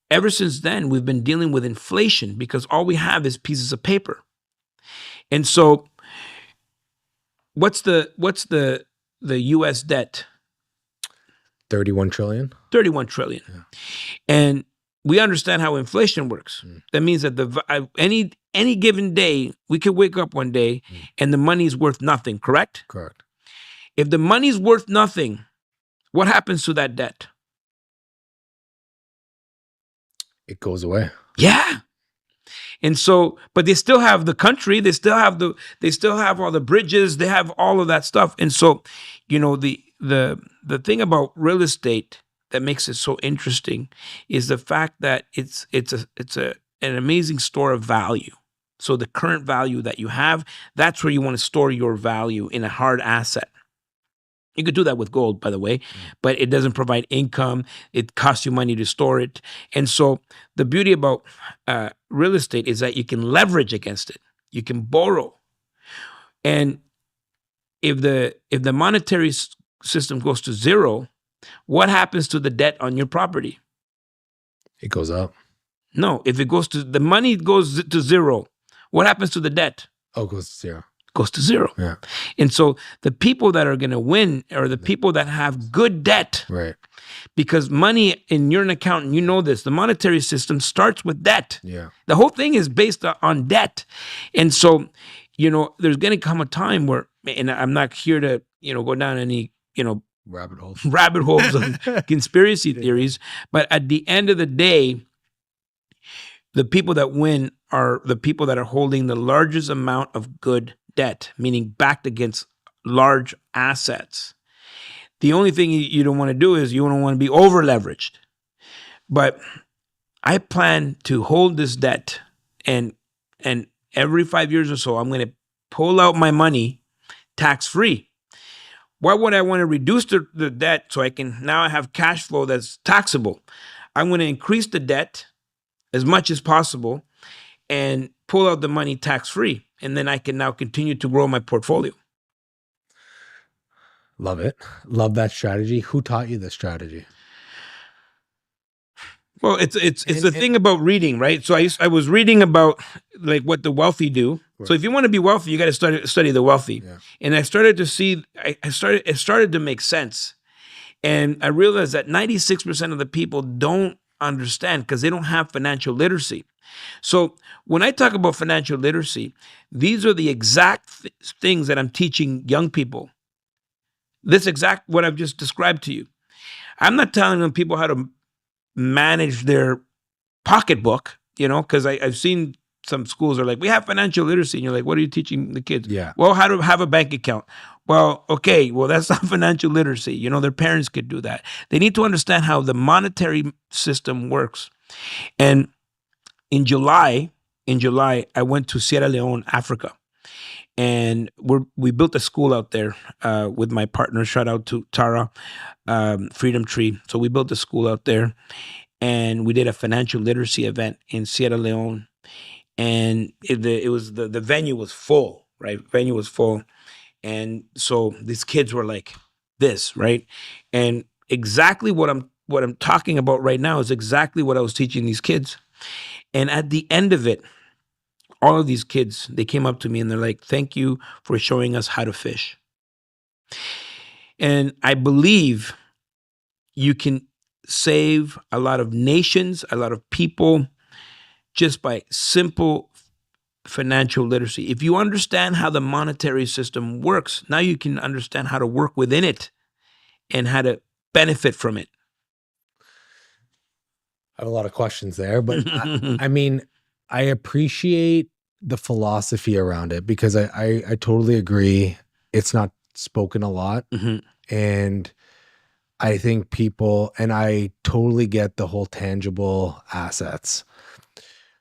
ever since then, we've been dealing with inflation because all we have is pieces of paper. And so what's the US debt? 31 trillion. 31 trillion. Yeah. And we understand how inflation works. That means that any given day, we could wake up one day and the money's worth nothing, correct? Correct. If the money's worth nothing, what happens to that debt? It goes away. Yeah. And so, but they still have the country, they still have all the bridges, they have all of that stuff. And so, the thing about real estate that makes it so interesting is the fact that it's an amazing store of value. So the current value that you have, that's where you want to store your value, in a hard asset. You could do that with gold, by the way, but it doesn't provide income. It costs you money to store it. And so the beauty about real estate is that you can leverage against it. You can borrow. And if the monetary system goes to zero, what happens to the debt on your property? It goes up. No, if the money goes to zero, what happens to the debt? Oh, it goes to zero. Goes to zero. Yeah. And so the people that are going to win are the people that have good debt. Right. Because money, and you're an accountant, you know this, the monetary system starts with debt. Yeah. The whole thing is based on debt. And so, there's going to come a time where, and I'm not here to, go down any, rabbit holes of conspiracy theories, but at the end of the day, the people that win are the people that are holding the largest amount of good debt, meaning backed against large assets. The only thing you don't want to do is you don't want to be over leveraged. But I plan to hold this debt, and every 5 years or so, I'm going to pull out my money tax-free. Why would I want to reduce the debt so I can now have cash flow that's taxable? I'm going to increase the debt as much as possible and pull out the money tax-free. And then I can now continue to grow my portfolio. Love it. Love that strategy. Who taught you this strategy? Well, it's the thing about reading, right? So I was reading about like what the wealthy do. Right. So if you want to be wealthy, you got to study the wealthy. Yeah. And I started to see, it started to make sense. And I realized that 96% of the people don't understand because they don't have financial literacy. So when I talk about financial literacy, these are the exact things that I'm teaching young people. This exact what I've just described to you. I'm not telling them people how to manage their pocketbook, because I've seen some schools are like, we have financial literacy. And you're like, what are you teaching the kids? Yeah. Well, how to have a bank account. Well, okay, well, that's not financial literacy. Their parents could do that. They need to understand how the monetary system works. And in July, I went to Sierra Leone, Africa. And we built a school out there with my partner. Shout out to Tara, Freedom Tree. So we built a school out there, and we did a financial literacy event in Sierra Leone. And the venue was full, right? Venue was full, and so these kids were like this, right? And exactly what I'm talking about right now is exactly what I was teaching these kids. And at the end of it, all of these kids, they came up to me and they're like, thank you for showing us how to fish. And I believe you can save a lot of nations, a lot of people, just by simple financial literacy. If you understand how the monetary system works, now you can understand how to work within it and how to benefit from it. I have a lot of questions there, but I mean, I appreciate the philosophy around it because I totally agree. It's not spoken a lot. And I think people, and I totally get the whole tangible assets.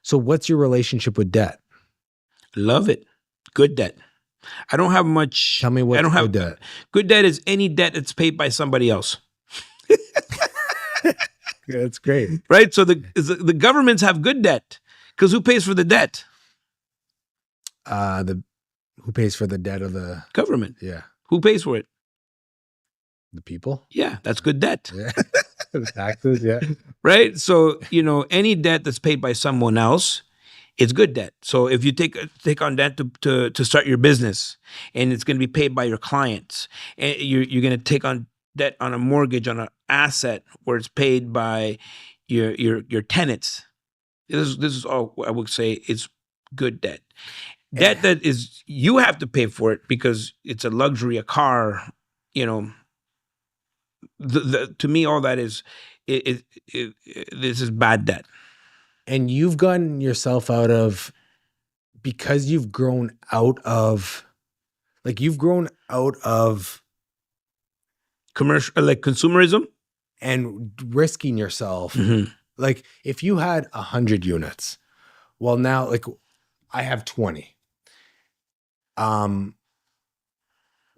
So what's your relationship with debt? Love it. Good debt. I don't have much. Tell me what's I don't have good debt. Good debt is any debt that's paid by somebody else. That's great. Right? So the governments have good debt because who pays for the debt? Who pays for the debt of the Government. Yeah. Who pays for it? The people? Yeah, that's good debt. Yeah. The taxes, yeah. Right? So, any debt that's paid by someone else, it's good debt. So if you take on debt to start your business and it's going to be paid by your clients, and you're going to take on debt on a mortgage on an asset where it's paid by your tenants. This is all I would say is good debt. Debt that is you have to pay for it because it's a luxury, a car, to me, all that is this is bad debt. And you've gotten yourself out of, because you've grown out of Commercial, like consumerism, and risking yourself. Like if you had 100 units, well now like I have 20. One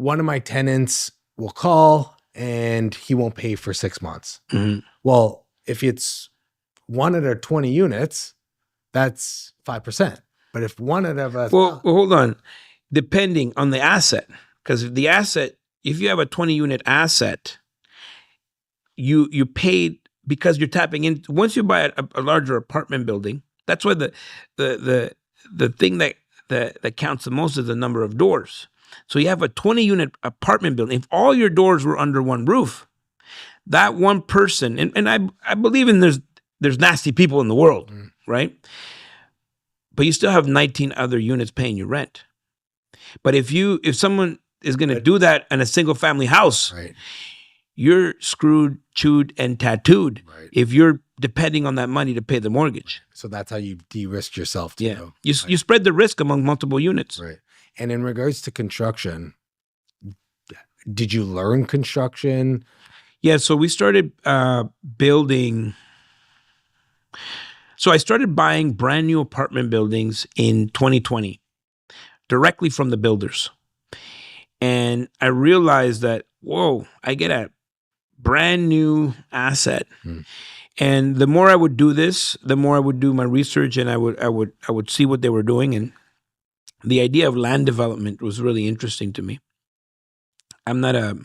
of my tenants will call and he won't pay for 6 months. Well, if it's one out of 20 units, that's 5%. But if one out of well, hold on, depending on the asset, because if you have a 20 unit asset, you paid because you're tapping in. Once you buy a larger apartment building, that's why the thing that counts the most is the number of doors. So you have a 20 unit apartment building. If all your doors were under one roof, that one person, and I believe in there's nasty people in the world, right? But you still have 19 other units paying your rent. But if someone is going to do that in a single family house, right, you're screwed, chewed, and tattooed right, if you're depending on that money to pay the mortgage. So that's how you de-risk yourself too. Yeah. You spread the risk among multiple units. Right. And in regards to construction, did you learn construction? Yeah, so we started building. So I started buying brand new apartment buildings in 2020 directly from the builders. And I realized that, whoa, I get a brand new asset. And the more I would do this, the more I would do my research and I would see what they were doing. And the idea of land development was really interesting to me. I'm not a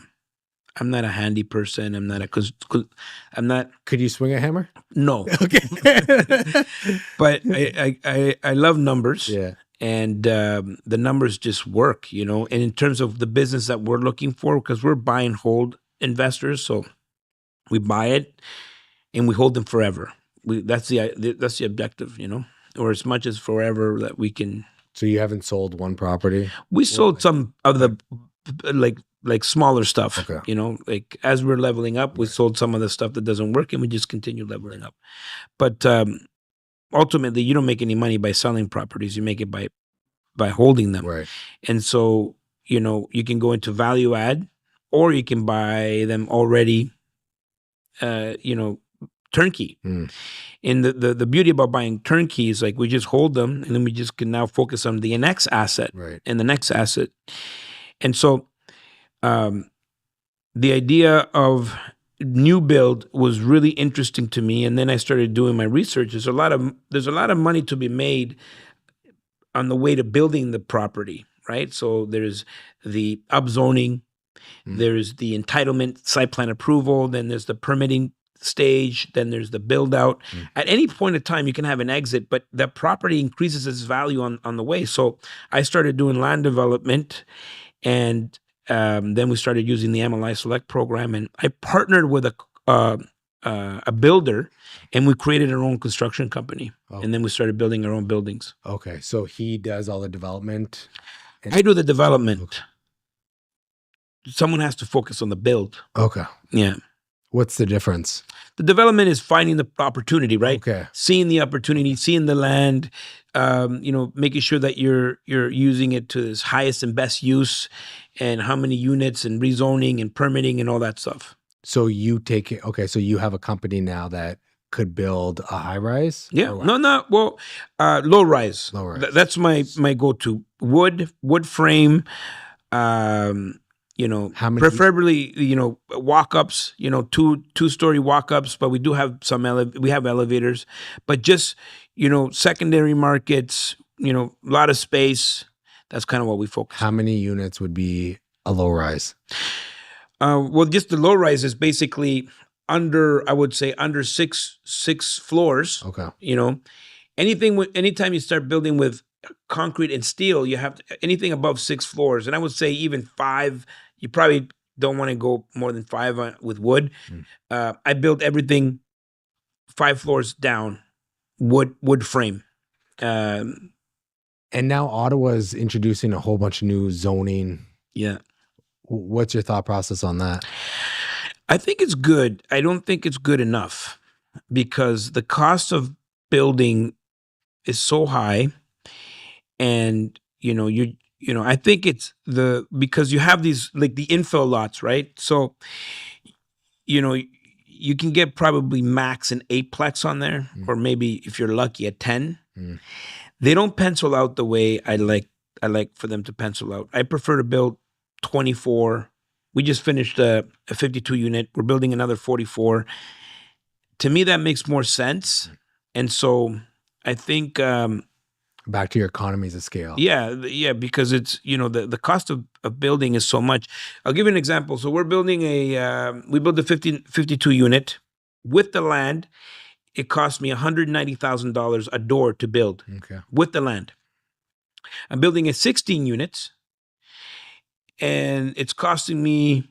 handy person. I'm not. Could you swing a hammer? No. Okay. But I love numbers. Yeah. And the numbers just work, And in terms of the business that we're looking for, because we're buy and hold investors, so we buy it and we hold them forever. That's the objective, or as much as forever that we can. So you haven't sold one property? We sold some of the like smaller stuff, Okay. Like as we're leveling up, we sold some of the stuff that doesn't work and we just continue leveling up. But ultimately, you don't make any money by selling properties. You make it by holding them. Right. And so, you can go into value add or you can buy them already, turnkey. And the beauty about buying turnkey is like we just hold them and then we just can now focus on the next asset and the next asset. And so the idea of new build was really interesting to me. And then I started doing my research. There's a lot of money to be made on the way to building the property, right? So there's the upzoning, there's the entitlement, site plan approval, then there's the permitting stage, then there's the build out. At any point in time, you can have an exit, but the property increases its value on the way. So I started doing land development, and then we started using the MLI Select program, and I partnered with a builder, and we created our own construction company. And then we started building our own buildings. Okay, so he does all the development. I do the development. Someone has to focus on the build. Okay. Yeah. What's the difference? The development is finding the opportunity, right? Okay. Seeing the opportunity, seeing the land, making sure that you're using it to its highest and best use, and how many units, and rezoning and permitting and all that stuff. So you take it. Okay, so you have a company now that could build a high rise. Yeah. No. Well, low rise. Low rise. That's my go-to. Wood frame. How many? Preferably, walk-ups, two-story walk-ups, but we do have we have elevators, but just, secondary markets, a lot of space. That's kind of what we focus on. How many units would be a low rise? Well, just the low rise is basically under six floors. Okay. Anytime you start building with concrete and steel, you have anything above 6 floors. And I would say even 5, you probably don't want to go more than 5 with wood. I built everything 5 floors down, wood frame. And now Ottawa's introducing a whole bunch of new zoning. Yeah. What's your thought process on that? I think it's good. I don't think it's good enough, because the cost of building is so high, and I think it's because you have these, like, the infill lots, right? So you can get probably max an 8-plex on there, or maybe if you're lucky a 10. They don't pencil out the way I like for them to pencil out. I prefer to build 24. We just finished a 52 unit. We're building another 44. To me, that makes more sense. And so I think back to your economies of scale. Yeah, because it's, the cost of building is so much. I'll give you an example. So we're building we built a 52 unit with the land. It cost me $190,000 a door to build. Okay. With the land. I'm building a 16 units, and it's costing me,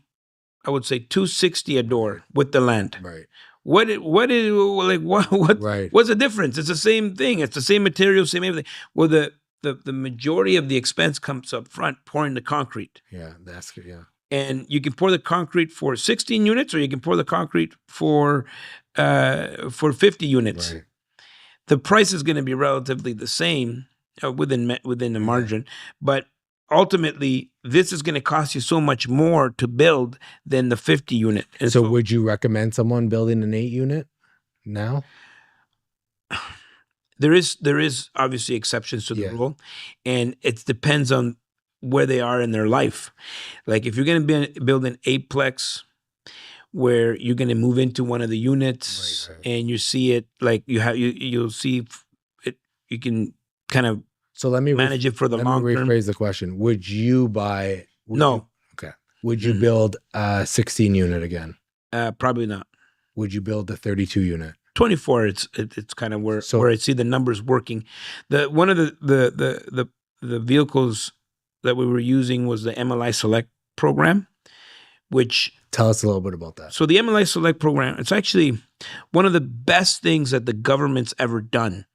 I would say, $260 a door with the land. Right. What Right. What's the difference? It's the same thing. It's the same material, same everything. Well, the majority of the expense comes up front, pouring the concrete. Yeah, that's good. Yeah. And you can pour the concrete for 16 units, or you can pour the concrete for 50 units. Right. The price is going to be relatively the same within the margin, but ultimately, this is going to cost you so much more to build than the 50 unit. And so would you recommend someone building an 8 unit now? There is obviously exceptions to the rule, and it depends on where they are in their life. Like, if you're going to build an 8-plex where you're going to move into one of the units, right. And you see it, like, you'll see it, you can kind of manage it for the long term. Let me rephrase the question. Would you buy? No. Okay. Would you build a 16 unit again? Probably not. Would you build a 32 unit? 24. It's kind of where I see the numbers working. One of the vehicles that we were using was the MLI Select program, which. Tell us a little bit about that. So the MLI Select program, it's actually one of the best things that the government's ever done.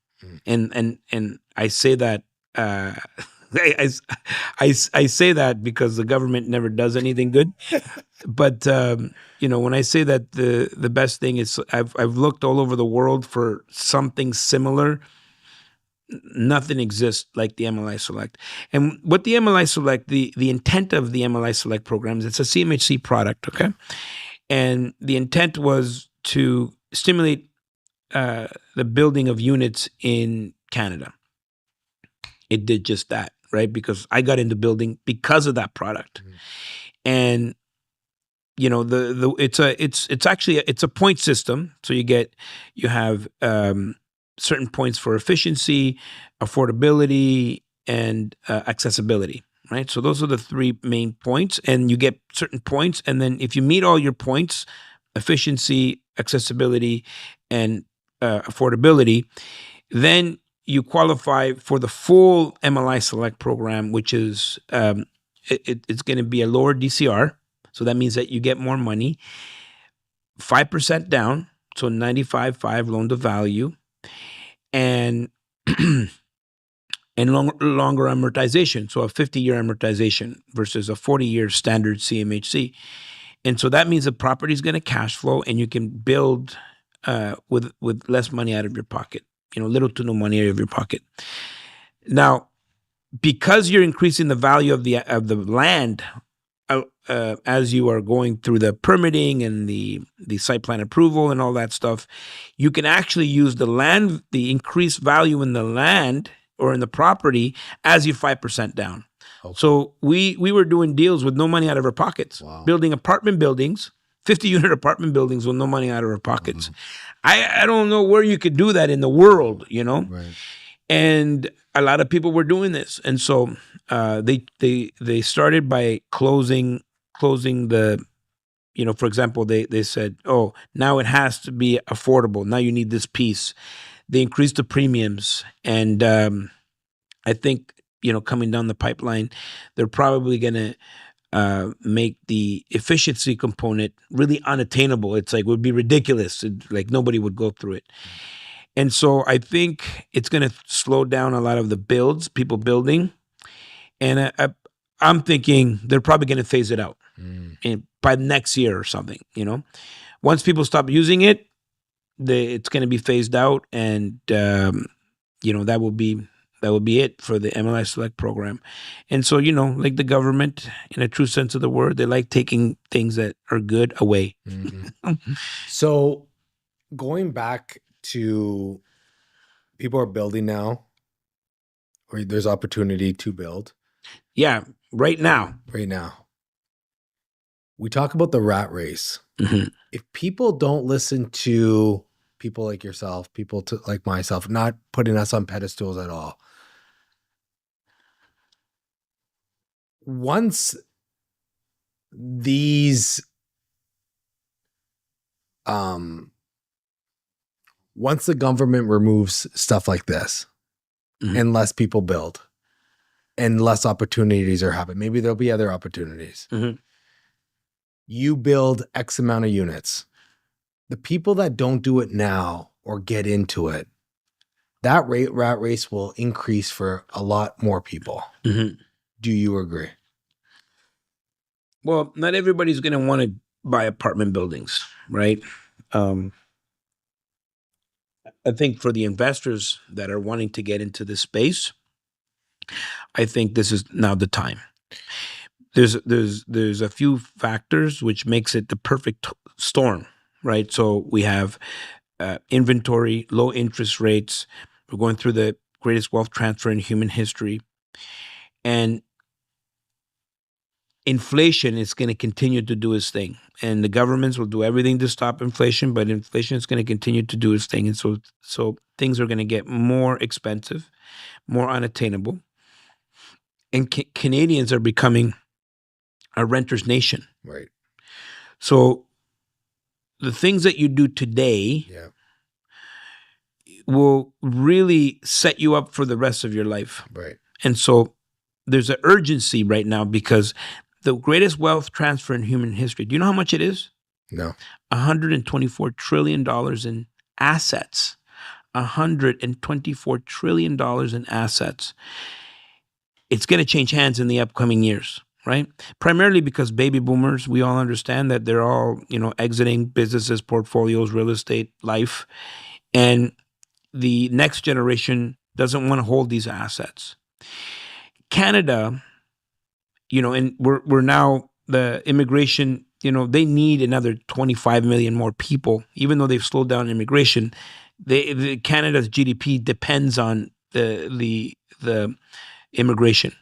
And I say that I say that because the government never does anything good. But when I say that the best thing is, I've looked all over the world for something similar. Nothing exists like the MLI Select. And what the MLI Select, the intent of the MLI Select program is, it's a CMHC product, okay? And the intent was to stimulate the building of units in Canada. It did just that, right? Because I got into building because of that product. And it's actually a point system. So you have certain points for efficiency, affordability, and accessibility, right? So those are the 3 main points, and you get certain points. And then if you meet all your points, efficiency, accessibility, and affordability, then you qualify for the full MLI Select program, which is it's going to be a lower DCR. So that means that you get more money, 5% down, so 95.5 loan to value, and longer amortization, so a 50-year amortization versus a 40-year standard CMHC. And so that means the property is going to cash flow, and you can build with less money out of your pocket, little to no money out of your pocket. Now, because you're increasing the value of the land as you are going through the permitting and the site plan approval and all that stuff, you can actually use the increased value in the land or in the property as your 5% down. Okay. So we were doing deals with no money out of our pockets, building apartment buildings, 50-unit apartment buildings with no money out of our pockets. I don't know where you could do that in the world, Right. And a lot of people were doing this. And so they started by closing the, for example, they said, oh, now it has to be affordable. Now you need this piece. They increased the premiums. And I think, coming down the pipeline, they're probably going to make the efficiency component really unattainable. It's like, it would be ridiculous. Like nobody would go through it. And so I think it's going to slow down a lot of the people building. And I'm thinking they're probably going to phase it out by next year or something, Once people stop using it, it's going to be phased out. And, that will be it for the MLI Select program. And so, like the government, in a true sense of the word, they like taking things that are good away. Mm-hmm. So going back to people are building now, or there's opportunity to build. Yeah, right now. Right now. We talk about the rat race. Mm-hmm. If people don't listen to people like yourself, people like myself, not putting us on pedestals at all, once these once the government removes stuff like this, mm-hmm. and less people build and less opportunities are happening, maybe there'll be other opportunities. Mm-hmm. You build X amount of units. The people that don't do it now or get into it, that rat race will increase for a lot more people. Mm-hmm. Do you agree? Well, not everybody's going to want to buy apartment buildings, right? I think for the investors that are wanting to get into this space, I think this is now the time. There's a few factors which makes it the perfect storm, right? So we have inventory, low interest rates. We're going through the greatest wealth transfer in human history. And inflation is going to continue to do its thing. And the governments will do everything to stop inflation, but inflation is going to continue to do its thing. And so things are going to get more expensive, more unattainable. And Canadians are becoming a renter's nation. Right. So the things that you do today will really set you up for the rest of your life. Right. And so there's an urgency right now because the greatest wealth transfer in human history, do you know how much it is? No. $124 trillion in assets. $124 trillion in assets. It's going to change hands in the upcoming years, right? Primarily because baby boomers, we all understand that they're all, exiting businesses, portfolios, real estate, life. And the next generation doesn't want to hold these assets. Canada, and we're now the immigration, they need another 25 million more people, even though they've slowed down immigration. Canada's GDP depends on the immigration,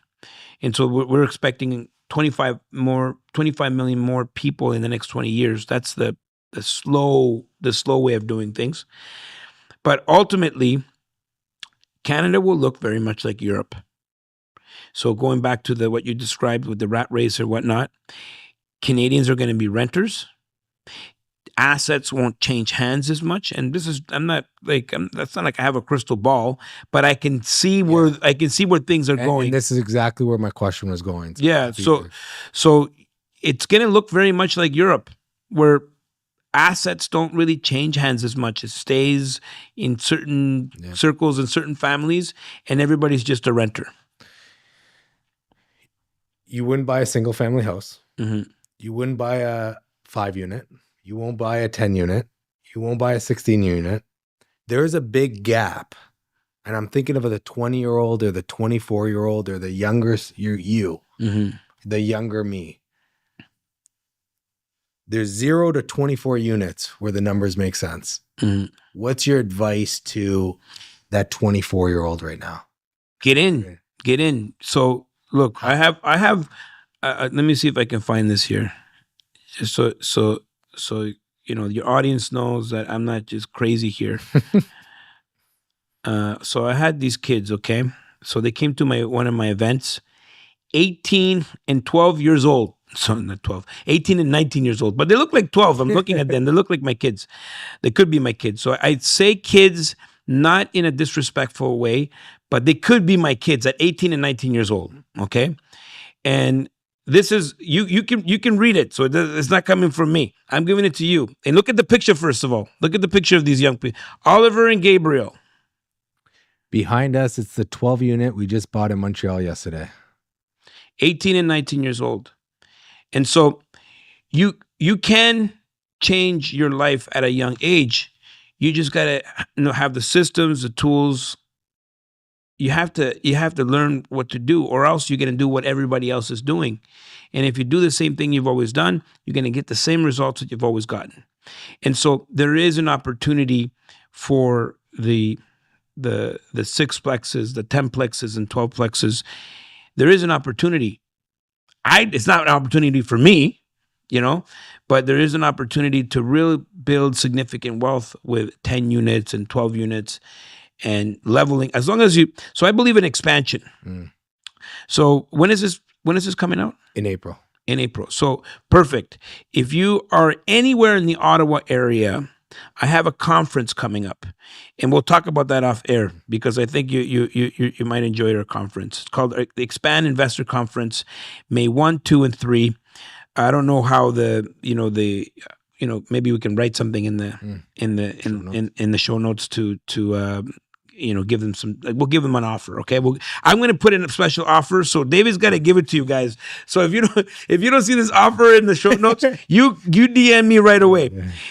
and so we're expecting 25 million more people in the next 20 years. That's the slow way of doing things, but ultimately, Canada will look very much like Europe. So going back to what you described with the rat race or whatnot, Canadians are going to be renters. assets won't change hands as much. And that's not like I have a crystal ball, but I can see where things are going. And this is exactly where my question was going. Yeah. So it's going to look very much like Europe, where assets don't really change hands as much. It stays in certain circles and certain families, and everybody's just a renter. You wouldn't buy a single family house. Mm-hmm. You wouldn't buy a 5-unit. You won't buy a 10-unit. You won't buy a 16-unit. There is a big gap. And I'm thinking of the 20-year-old or the 24-year-old or the younger the younger me. There's 0 to 24 units where the numbers make sense. Mm-hmm. What's your advice to that 24-year-old right now? Get in. So look, I have. Let me see if I can find this here. So your audience knows that I'm not just crazy here. So I had these kids. Okay, so they came to one of my events, 18 and 12 years old. So not 12, 18 and 19 years old, but they look like 12. I'm looking at them. They look like my kids. They could be my kids. So I'd say kids, not in a disrespectful way, but they could be my kids at 18 and 19 years old. Okay. And this is, you can read it. So it's not coming from me. I'm giving it to you. And look at the picture, first of all. Look at the picture of these young people. Oliver and Gabriel. Behind us, it's the 12 unit we just bought in Montreal yesterday. 18 and 19 years old. And so you can change your life at a young age. You just got to have the systems, the tools. You have to learn what to do, or else you're going to do what everybody else is doing. And if you do the same thing you've always done, you're going to get the same results that you've always gotten. And so there is an opportunity for the 6-plexes, the 10-plexes, and 12-plexes. There is an opportunity. It's not an opportunity for me, but there is an opportunity to really build significant wealth with 10 units and 12 units and leveling. As long as so I believe in expansion. So when is this coming out? In April. In April. So perfect. If you are anywhere in the Ottawa area, I have a conference coming up, and we'll talk about that off air, because I think you might enjoy our conference. It's called the Expand Investor Conference, May 1, 2, and 3. I don't know how maybe we can write something in the show notes to give them we'll give them an offer. Okay. I'm going to put in a special offer. So David's got to give it to you guys. So if you don't see this offer in the show notes, you DM me right away,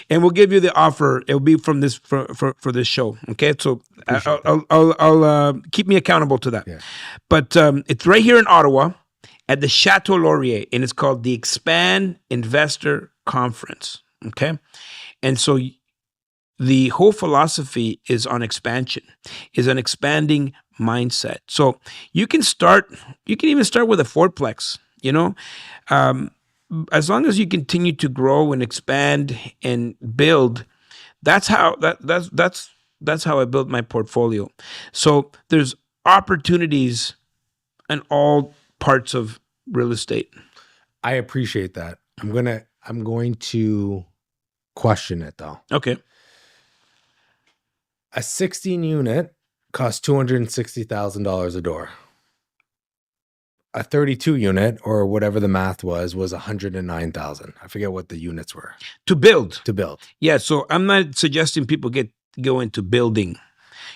and we'll give you the offer. It'll be from this for this show. Okay. So I'll keep me accountable to that. Yeah. But it's right here in Ottawa at the Chateau Laurier, and it's called the Expand Investor Conference. Okay. And so the whole philosophy is on expansion, is an expanding mindset. So you can even start with a 4-plex, as long as you continue to grow and expand and build. That's how I built my portfolio. So there's opportunities in all parts of real estate. I appreciate that. I'm going to question it though. Okay. A 16 unit costs $260,000 a door. A 32 unit, or whatever the math was $109,000. I forget what the units were. To build. Yeah. So I'm not suggesting people go into building.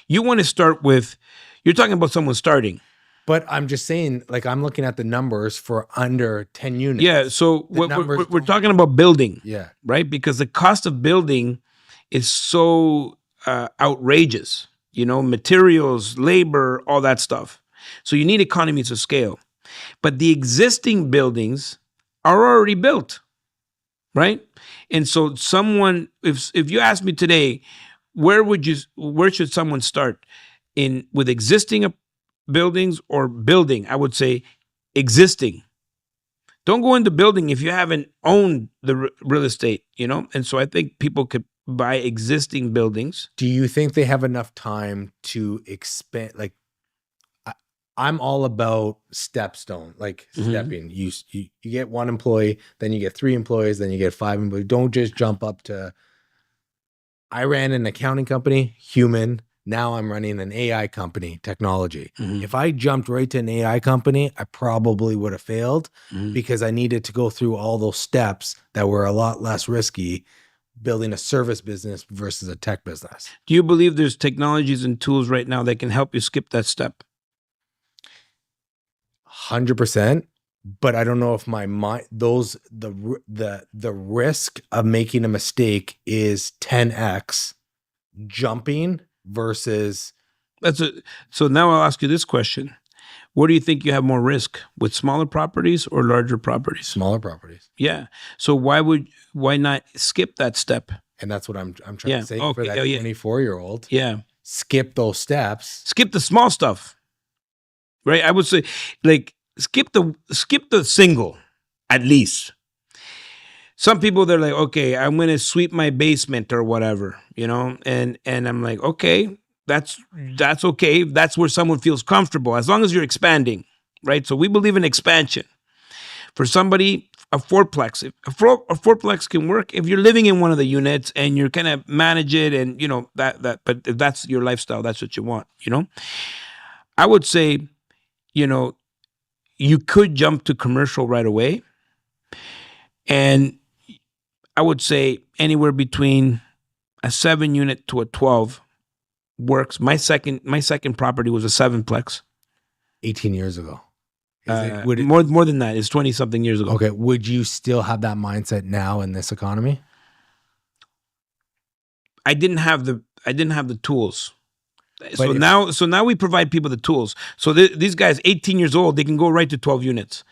You want to start with, you're talking about someone starting. But I'm just saying, like, I'm looking at the numbers for under 10 units. Yeah. So we're talking about building. Yeah. Right. Because the cost of building is so outrageous, materials, labor, all that stuff. So you need economies of scale. But the existing buildings are already built, right? And so if you ask me today, where should someone start with existing buildings or building? I would say existing. Don't go into building if you haven't owned the real estate, And so I think people could buy existing buildings. Do you think they have enough time to expand? Like, I'm all about stepstone, like stepping. You get one employee, then you get 3 employees, then you get 5 employees. Don't just jump up to. I ran an accounting company, human. Now I'm running an AI company, technology. If I jumped right to an AI company, I probably would have failed because I needed to go through all those steps that were a lot less risky building a service business versus a tech business. Do you believe there's technologies and tools right now that can help you skip that step? 100%. But I don't know if my mind, the risk of making a mistake is 10x jumping versus. So now I'll ask you this question. Where do you think you have more risk, with smaller properties or larger properties? Smaller properties. Yeah. So why not skip that step? And that's what I'm trying to say for that 24-year-old. Yeah. Skip those steps. Skip the small stuff. Right? I would say, like, skip the single, at least. Some people, they're like, okay, I'm going to sweep my basement or whatever, you know? And I'm like, okay, that's okay. That's where someone feels comfortable, as long as you're expanding, right? So we believe in expansion. For somebody, a fourplex, a fourplex can work if you're living in one of the units and you're kind of manage it and, you know, but if that's your lifestyle, that's what you want, you know? I would say, you know, you could jump to commercial right away. And I would say anywhere between a 7-unit to a 12 works. My second property was a 7-plex. 18 years ago. More than that. It's 20 something years ago. Okay. Would you still have that mindset now in this economy? I didn't have the tools. So now we provide people the tools. So these guys, 18 years old, they can go right to 12 units.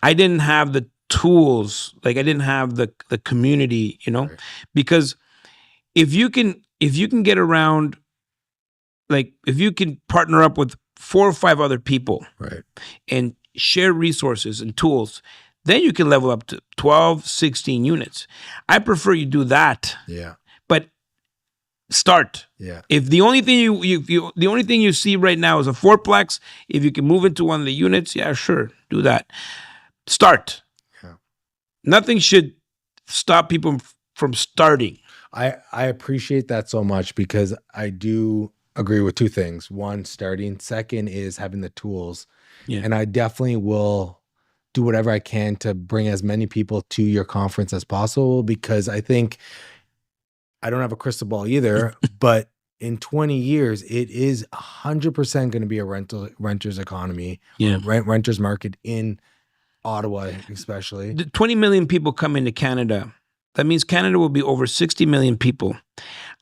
I didn't have the tools. Like, I didn't have the community, you know, right. Because if you can get around, like, if you can partner up with 4 or 5 other people, right, and share resources and tools, then you can level up to 12, 16 units. I prefer you do that. Yeah. But start. Yeah. If the only thing you see right now is a fourplex, if you can move into one of the units, yeah, sure, do that. Start. Yeah. Nothing should stop people from starting. I appreciate that so much, because I do agree with 2 things. One, starting. Second is having the tools. Yeah. And I definitely will do whatever I can to bring as many people to your conference as possible, because I think I don't have a crystal ball either, but in 20 years, it is 100% going to be a renter's economy, renters market in Ottawa, especially. 20 million people come into Canada. That means Canada will be over 60 million people.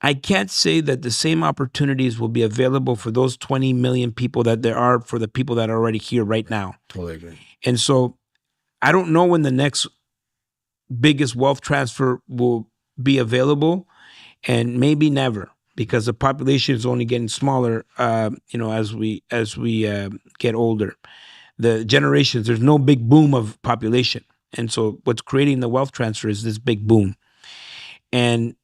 I can't say that the same opportunities will be available for those 20 million people that there are for the people that are already here right now. Totally agree. And so I don't know when the next biggest wealth transfer will be available, and maybe never, because the population is only getting smaller, you know, as we get older. The generations, there's no big boom of population. And so what's creating the wealth transfer is this big boom. And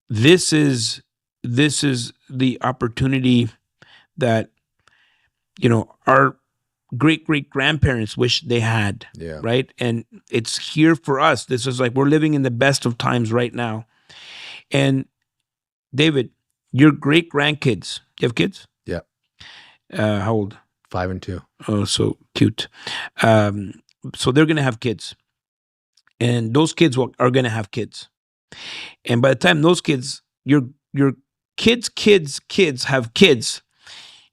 this is the opportunity that, you know, our great-great-grandparents wish they had, right? And it's here for us. This is like, we're living in the best of times right now. And David, your great-grandkids, you have kids? Yeah. How old? 5 and 2. Oh, so cute. So they're going to have kids. And those kids are going to have kids. And by the time those kids, your kids have kids,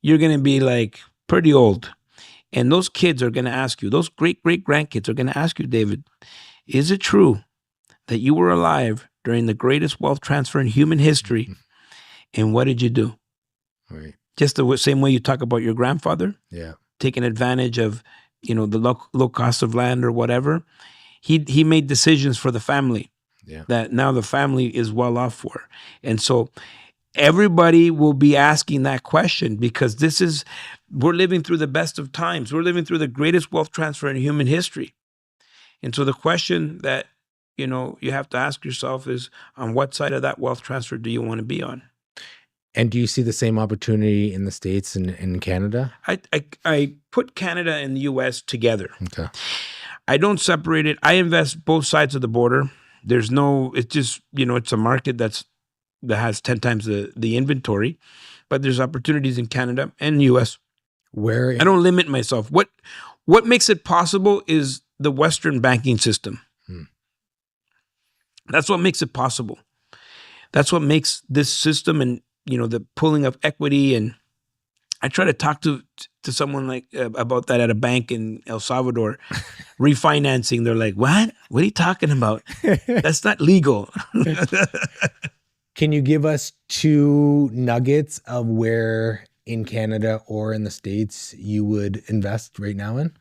you're going to be like pretty old. And those kids are going to ask you, those great-great-grandkids are going to ask you, David, is it true that you were alive during the greatest wealth transfer in human history? And what did you do? Right. Just the same way you talk about your grandfather, taking advantage of, you know, the low cost of land or whatever. He made decisions for the family that now the family is well off for. And so everybody will be asking that question, because we're living through the best of times. We're living through the greatest wealth transfer in human history. And so the question that, you know, you have to ask yourself is, on what side of that wealth transfer do you want to be on? And do you see the same opportunity in the States and in Canada? I put Canada and the U.S. together. Okay. I don't separate it. I invest both sides of the border. There's no. It's just it's a market that has 10 times the inventory, but there's opportunities in Canada and the U.S. Where I don't limit myself. What makes it possible is the Western banking system. That's what makes it possible. That's what makes this system and the pulling of equity. And I try to talk to someone like about that at a bank in El Salvador, refinancing. They're like, "What? What are you talking about? That's not legal." Can you give us 2 nuggets of where in Canada or in the States you would invest right now in?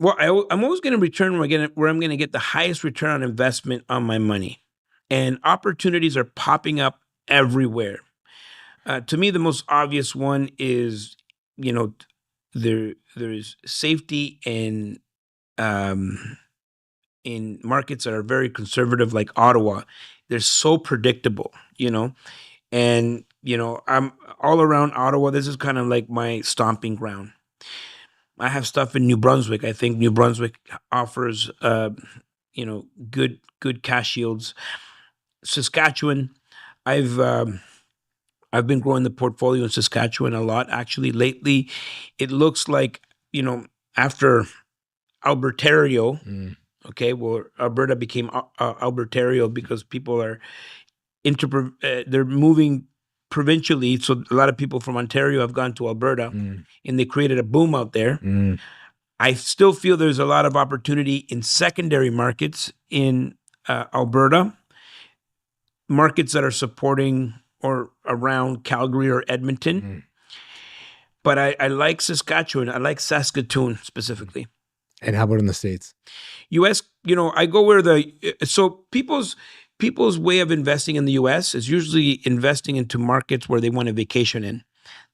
Well, I'm always going to return where I'm going to get the highest return on investment on my money, and opportunities are popping up everywhere. To me, the most obvious one is, there's safety in markets that are very conservative, like Ottawa. They're so predictable, and I'm all around Ottawa. This is kind of like my stomping ground. I have stuff in New Brunswick. I think New Brunswick offers, good cash yields. Saskatchewan, I've been growing the portfolio in Saskatchewan a lot. Actually, lately, it looks like after Albertario, okay, well, Alberta became Albertario because people are they're moving provincially, so a lot of people from Ontario have gone to Alberta, and they created a boom out there. I still feel there's a lot of opportunity in secondary markets in Alberta, markets that are supporting or around Calgary or Edmonton. But I like Saskatchewan. I like Saskatoon specifically. And how about in the States? U.S., I go where so people's way of investing in the U.S. is usually investing into markets where they want to vacation in.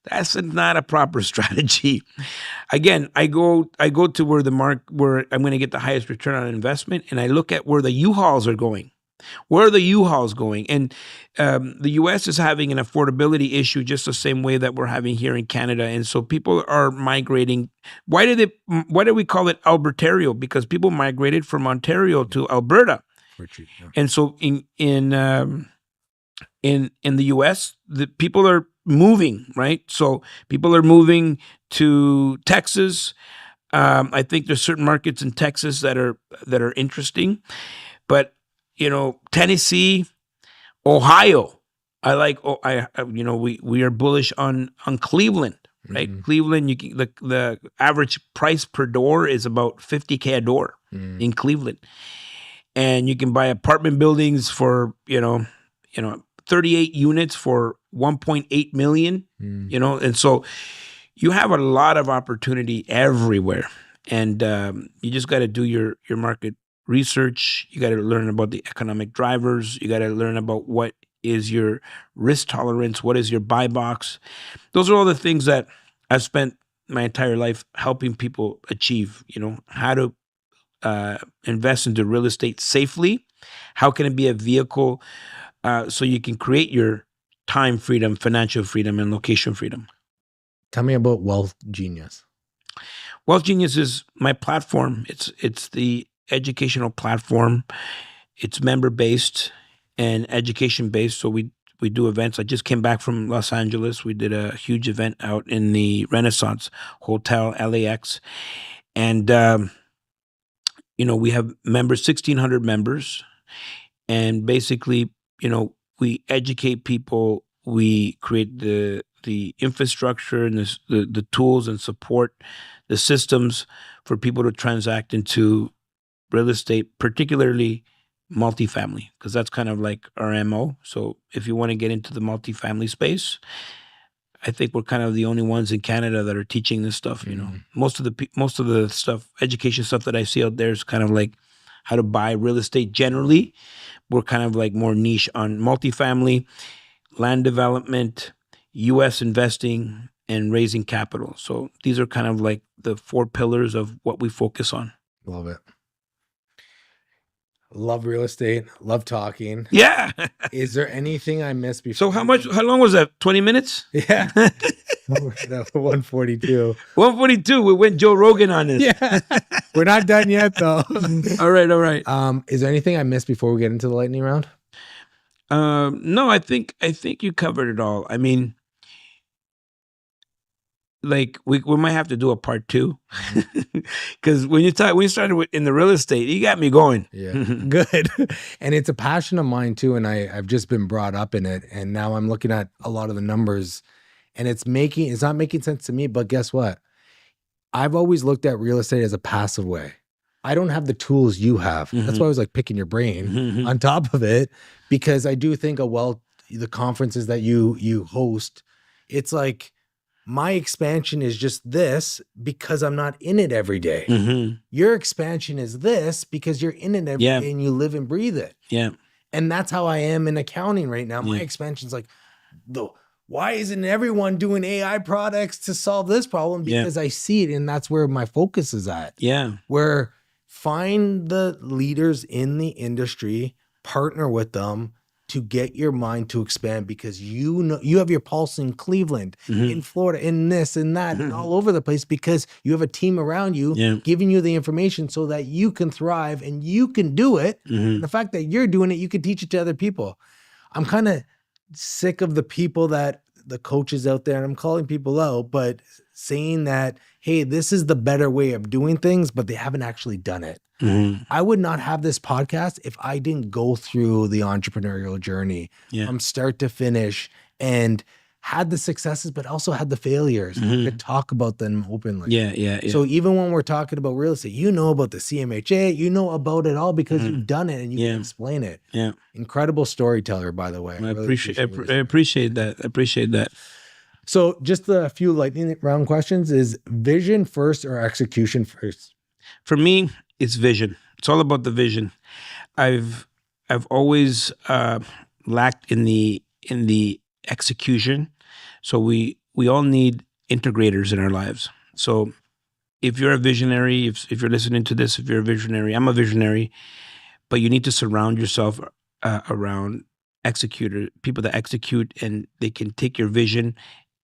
That's not a proper strategy. Again, I go to where I'm going to get the highest return on investment, and I look at where the U-Hauls are going. Where are the U-Hauls going? And the U.S. is having an affordability issue just the same way that we're having here in Canada. And so people are migrating. Why do we call it Albertario? Because people migrated from Ontario to Alberta. And so in the U.S., the people are moving, right? So people are moving to Texas. I think there's certain markets in Texas that are interesting, but Tennessee, Ohio. I like. We are bullish on Cleveland, right? Cleveland, the average price per door is about $50K a door in Cleveland, and you can buy apartment buildings for 38 units for $1.8 million. And so you have a lot of opportunity everywhere, and you just got to do your market research. You got to learn about the economic drivers. You got to learn about what is your risk tolerance, what is your buy box. Those are all the things that I've spent my entire life helping people achieve. How to invest into real estate safely. How can it be a vehicle so you can create your time freedom, financial freedom, and location freedom? Tell me about Wealth Genius. Wealth Genius is my platform. It's the educational platform. It's member-based and education-based. So we do events. I just came back from Los Angeles. We did a huge event out in the Renaissance Hotel, LAX. And, we have members, 1,600 members. And basically, we educate people. We create the infrastructure and the tools and support the systems for people to transact into real estate, particularly multifamily, because that's kind of like our MO. So if you want to get into the multifamily space, I think we're kind of the only ones in Canada that are teaching this stuff. Most of the stuff, education stuff that I see out there is kind of like how to buy real estate generally. We're kind of like more niche on multifamily, land development, U.S. investing, and raising capital. So these are kind of like the 4 pillars of what we focus on. Love it. Love real estate. Love talking. Yeah. Is there anything I missed before? So how long was that? 20 minutes? Yeah. 142. 142. We went Joe Rogan on this. Yeah. We're not done yet though. All right. Is there anything I missed before we get into the lightning round? No, I think you covered it all. I mean, like we might have to do a part 2 because when you started in the real estate, you got me going. Yeah, good. And it's a passion of mine too. And I've just been brought up in it. And now I'm looking at a lot of the numbers and it's not making sense to me, but guess what? I've always looked at real estate as a passive way. I don't have the tools you have. That's why I was like picking your brain on top of it, because I do think the conferences that you host, it's like, my expansion is just this because I'm not in it every day. Your expansion is this because you're in it every day and you live and breathe it. Yeah. And that's how I am in accounting right now. My expansion's like, why isn't everyone doing AI products to solve this problem? Because I see it and that's where my focus is at. Yeah. Where find the leaders in the industry, partner with them, to get your mind to expand, because you know you have your pulse in Cleveland, in Florida, in this and that, and all over the place, because you have a team around you giving you the information so that you can thrive and you can do it. And the fact that you're doing it, you can teach it to other people. I'm kind of sick of the people that the coaches out there, and I'm calling people out, but saying that, hey, this is the better way of doing things, but they haven't actually done it. I would not have this podcast if I didn't go through the entrepreneurial journey from start to finish and had the successes, but also had the failures. To talk about them openly. Yeah. So even when we're talking about real estate, you know about the CMHA, you know about it all because you've done it and you can explain it. Yeah. Incredible storyteller, by the way. I appreciate that. So just a few lightning round questions. Is vision first or execution first? For me, it's vision. It's all about the vision. I've always lacked in the execution. So we all need integrators in our lives. So if you're a visionary, if you're listening to this, if you're a visionary, I'm a visionary, but you need to surround yourself around people that execute, and they can take your vision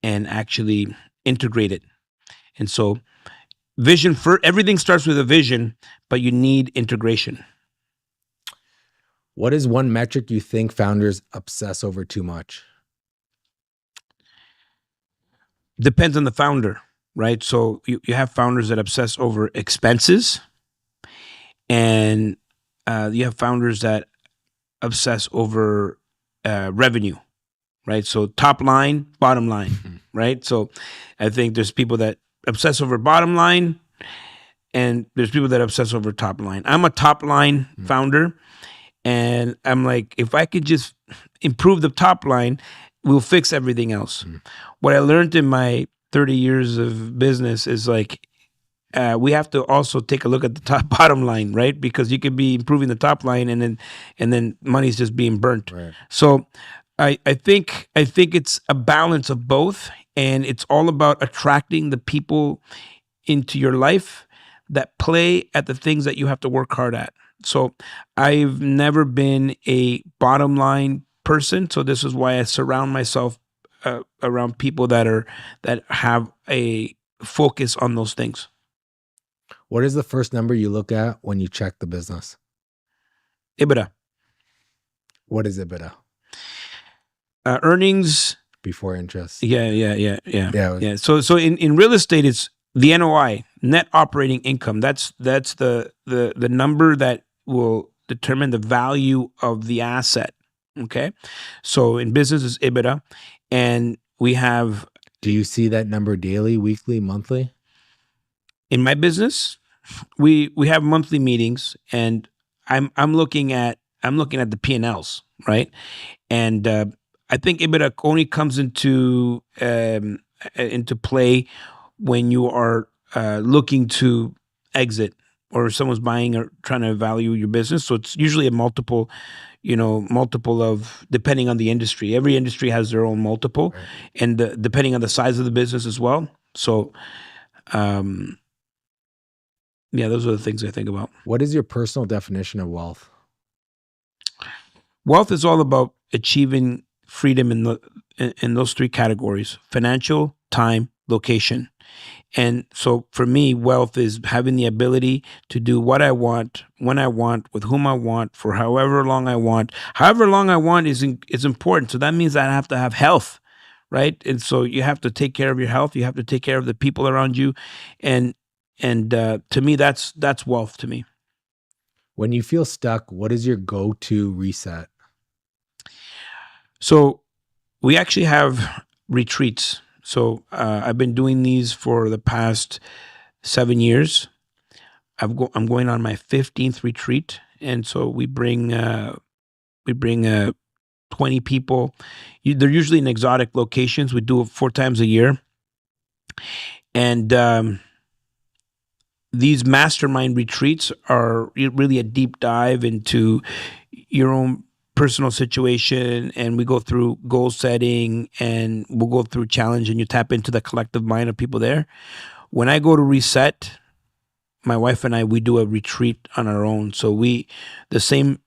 and actually integrate it. And so vision everything starts with a vision, but you need integration. What is one metric you think founders obsess over too much? Depends on the founder, right? So you have founders that obsess over expenses, and you have founders that obsess over revenue, right? So top line, bottom line, right? So I think there's people that obsess over bottom line, and there's people that obsess over top line. I'm a top line founder, and I'm like, if I could just improve the top line, we'll fix everything else. What I learned in my 30 years of business is like, we have to also take a look at the bottom line, right? Because you could be improving the top line and then money's just being burnt. Right. So I think it's a balance of both, and it's all about attracting the people into your life that play at the things that you have to work hard at. So I've never been a bottom line person. So this is why I surround myself around people that have a focus on those things. What is the first number you look at when you check the business? EBITDA. What is EBITDA? Earnings before interest. Yeah. So in real estate, it's the NOI, net operating income. That's the number that will determine the value of the asset. Okay. So in business, it's EBITDA, and we have. Do you see that number daily, weekly, monthly? In my business, we have monthly meetings, and I'm looking at the P&Ls, right? And I think EBITDA only comes into play when you are looking to exit, or someone's buying or trying to value your business. So it's usually a multiple of, depending on the industry. Every industry has their own multiple, right, and depending on the size of the business as well. So, yeah, those are the things I think about. What is your personal definition of wealth? Wealth is all about achieving freedom in those three categories: financial, time, location. And so for me, wealth is having the ability to do what I want, when I want, with whom I want, for however long I want. However long I want is important. So that means I have to have health, right? And so you have to take care of your health. You have to take care of the people around you, and to me, that's wealth to me. When you feel stuck, what is your go-to reset? So we actually have retreats. So I've been doing these for the past 7 years. I'm going on my 15th retreat, and so we bring 20 people. They're usually in exotic locations. We do it 4 times a year, and these mastermind retreats are really a deep dive into your own personal situation, and we go through goal setting, and we'll go through challenge, and you tap into the collective mind of people there. When I go to reset, my wife and I, we do a retreat on our own. So the same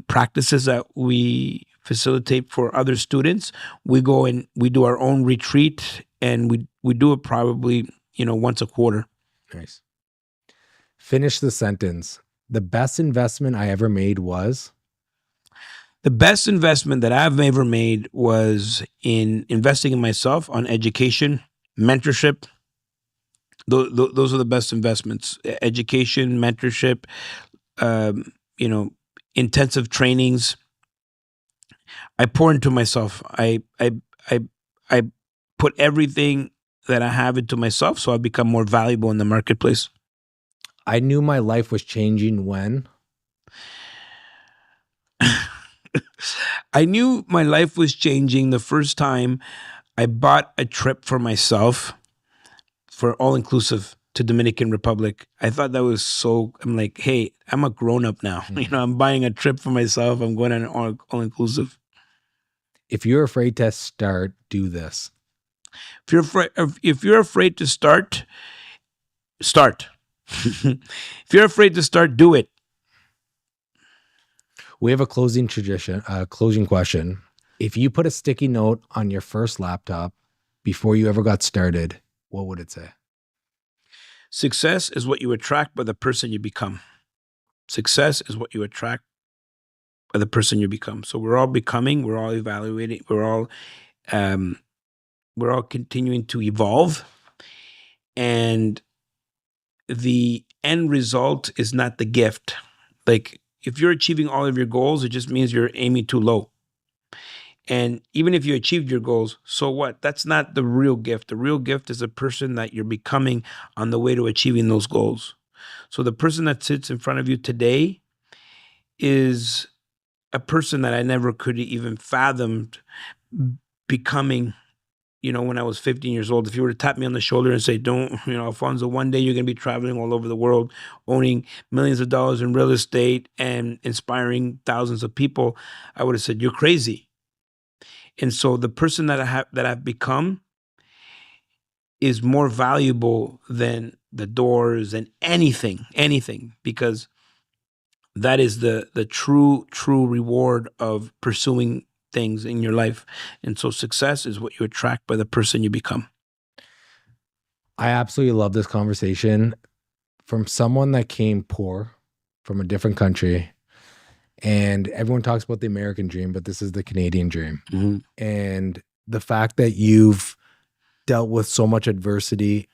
practices that we facilitate for other students, we go and we do our own retreat, and we do it probably once a quarter. Nice. Finish the sentence. The best investment I ever made was? The best investment that I've ever made was in investing in myself, on education, mentorship. Those are the best investments: education, mentorship, intensive trainings. I pour into myself. I put everything that I have into myself, so I become more valuable in the marketplace. I knew my life was changing when? I knew my life was changing the first time I bought a trip for myself, for all-inclusive, to Dominican Republic. I thought that was I'm like, hey, I'm a grown-up now. I'm buying a trip for myself. I'm going on an all-inclusive. If you're afraid to start, do this. If you're afraid to start, start. If you're afraid to start, do it. We have a closing question. If you put a sticky note on your first laptop before you ever got started, what would it say? Success is what you attract by the person you become. Success is what you attract by the person you become. So we're all becoming, we're all evaluating, we're all continuing to evolve, and the end result is not the gift. Like, if you're achieving all of your goals, it just means you're aiming too low. And even if you achieved your goals, so what? That's not the real gift. The real gift is a person that you're becoming on the way to achieving those goals. So the person that sits in front of you today is a person that I never could even fathomed becoming, when I was 15 years old. If you were to tap me on the shoulder and say, Alfonso, one day you're going to be traveling all over the world, owning millions of dollars in real estate and inspiring thousands of people, I would have said, you're crazy. And so the person that I've become is more valuable than the doors and anything, because that is the true reward of pursuing things in your life. And so success is what you attract by the person you become. I absolutely love this conversation. From someone that came poor from a different country, and everyone talks about the American dream, but this is the Canadian dream. Mm-hmm. And the fact that you've dealt with so much adversity,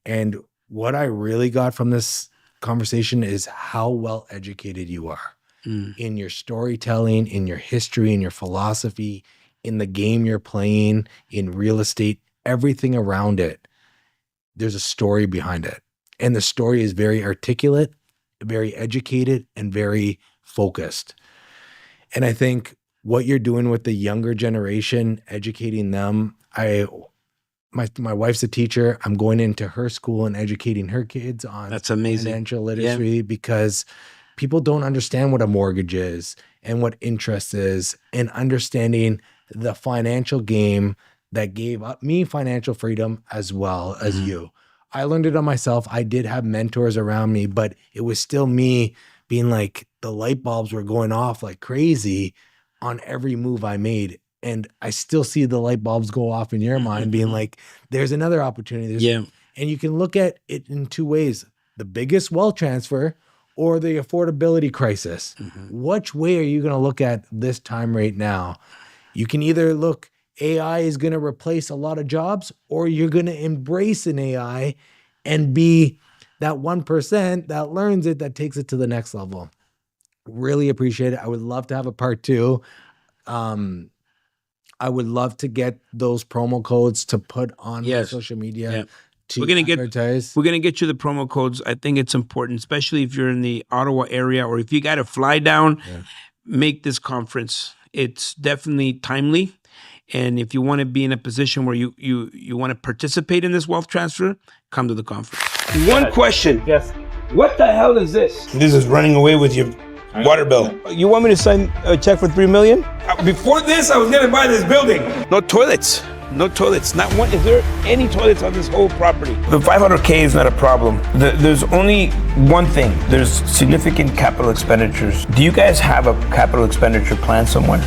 and what I really got from this conversation is how well educated you are. In your storytelling, in your history, in your philosophy, in the game you're playing, in real estate, everything around it. There's a story behind it. And the story is very articulate, very educated, and very focused. And I think what you're doing with the younger generation, educating them, my wife's a teacher. I'm going into her school and educating her kids on That's amazing. Financial literacy, because people don't understand what a mortgage is and what interest is, and understanding the financial game that gave up me financial freedom as well as you. I learned it on myself. I did have mentors around me, but it was still me being like, the light bulbs were going off like crazy on every move I made. And I still see the light bulbs go off in your mind being like, there's another opportunity. And you can look at it in two ways, the biggest wealth transfer or the affordability crisis. Which way are you going to look at this time right now? You can either look, AI is going to replace a lot of jobs, or you're going to embrace an AI and be that 1% that learns it, that takes it to the next level. Really appreciate it. I would love to have a part 2. I would love to get those promo codes to put on social media. We're gonna get you the promo codes. I think it's important, especially if you're in the Ottawa area or if you got to fly down, make this conference. It's definitely timely. And if you want to be in a position where you want to participate in this wealth transfer, come to the conference. One question. Yes. What the hell is this? This is running away with your water bill. You want me to sign a check for $3 million? Before this, I was gonna buy this building. No toilets. No toilets. Not one. Is there any toilets on this whole property? The 500K is not a problem. There's only one thing. There's significant capital expenditures. Do you guys have a capital expenditure plan somewhere?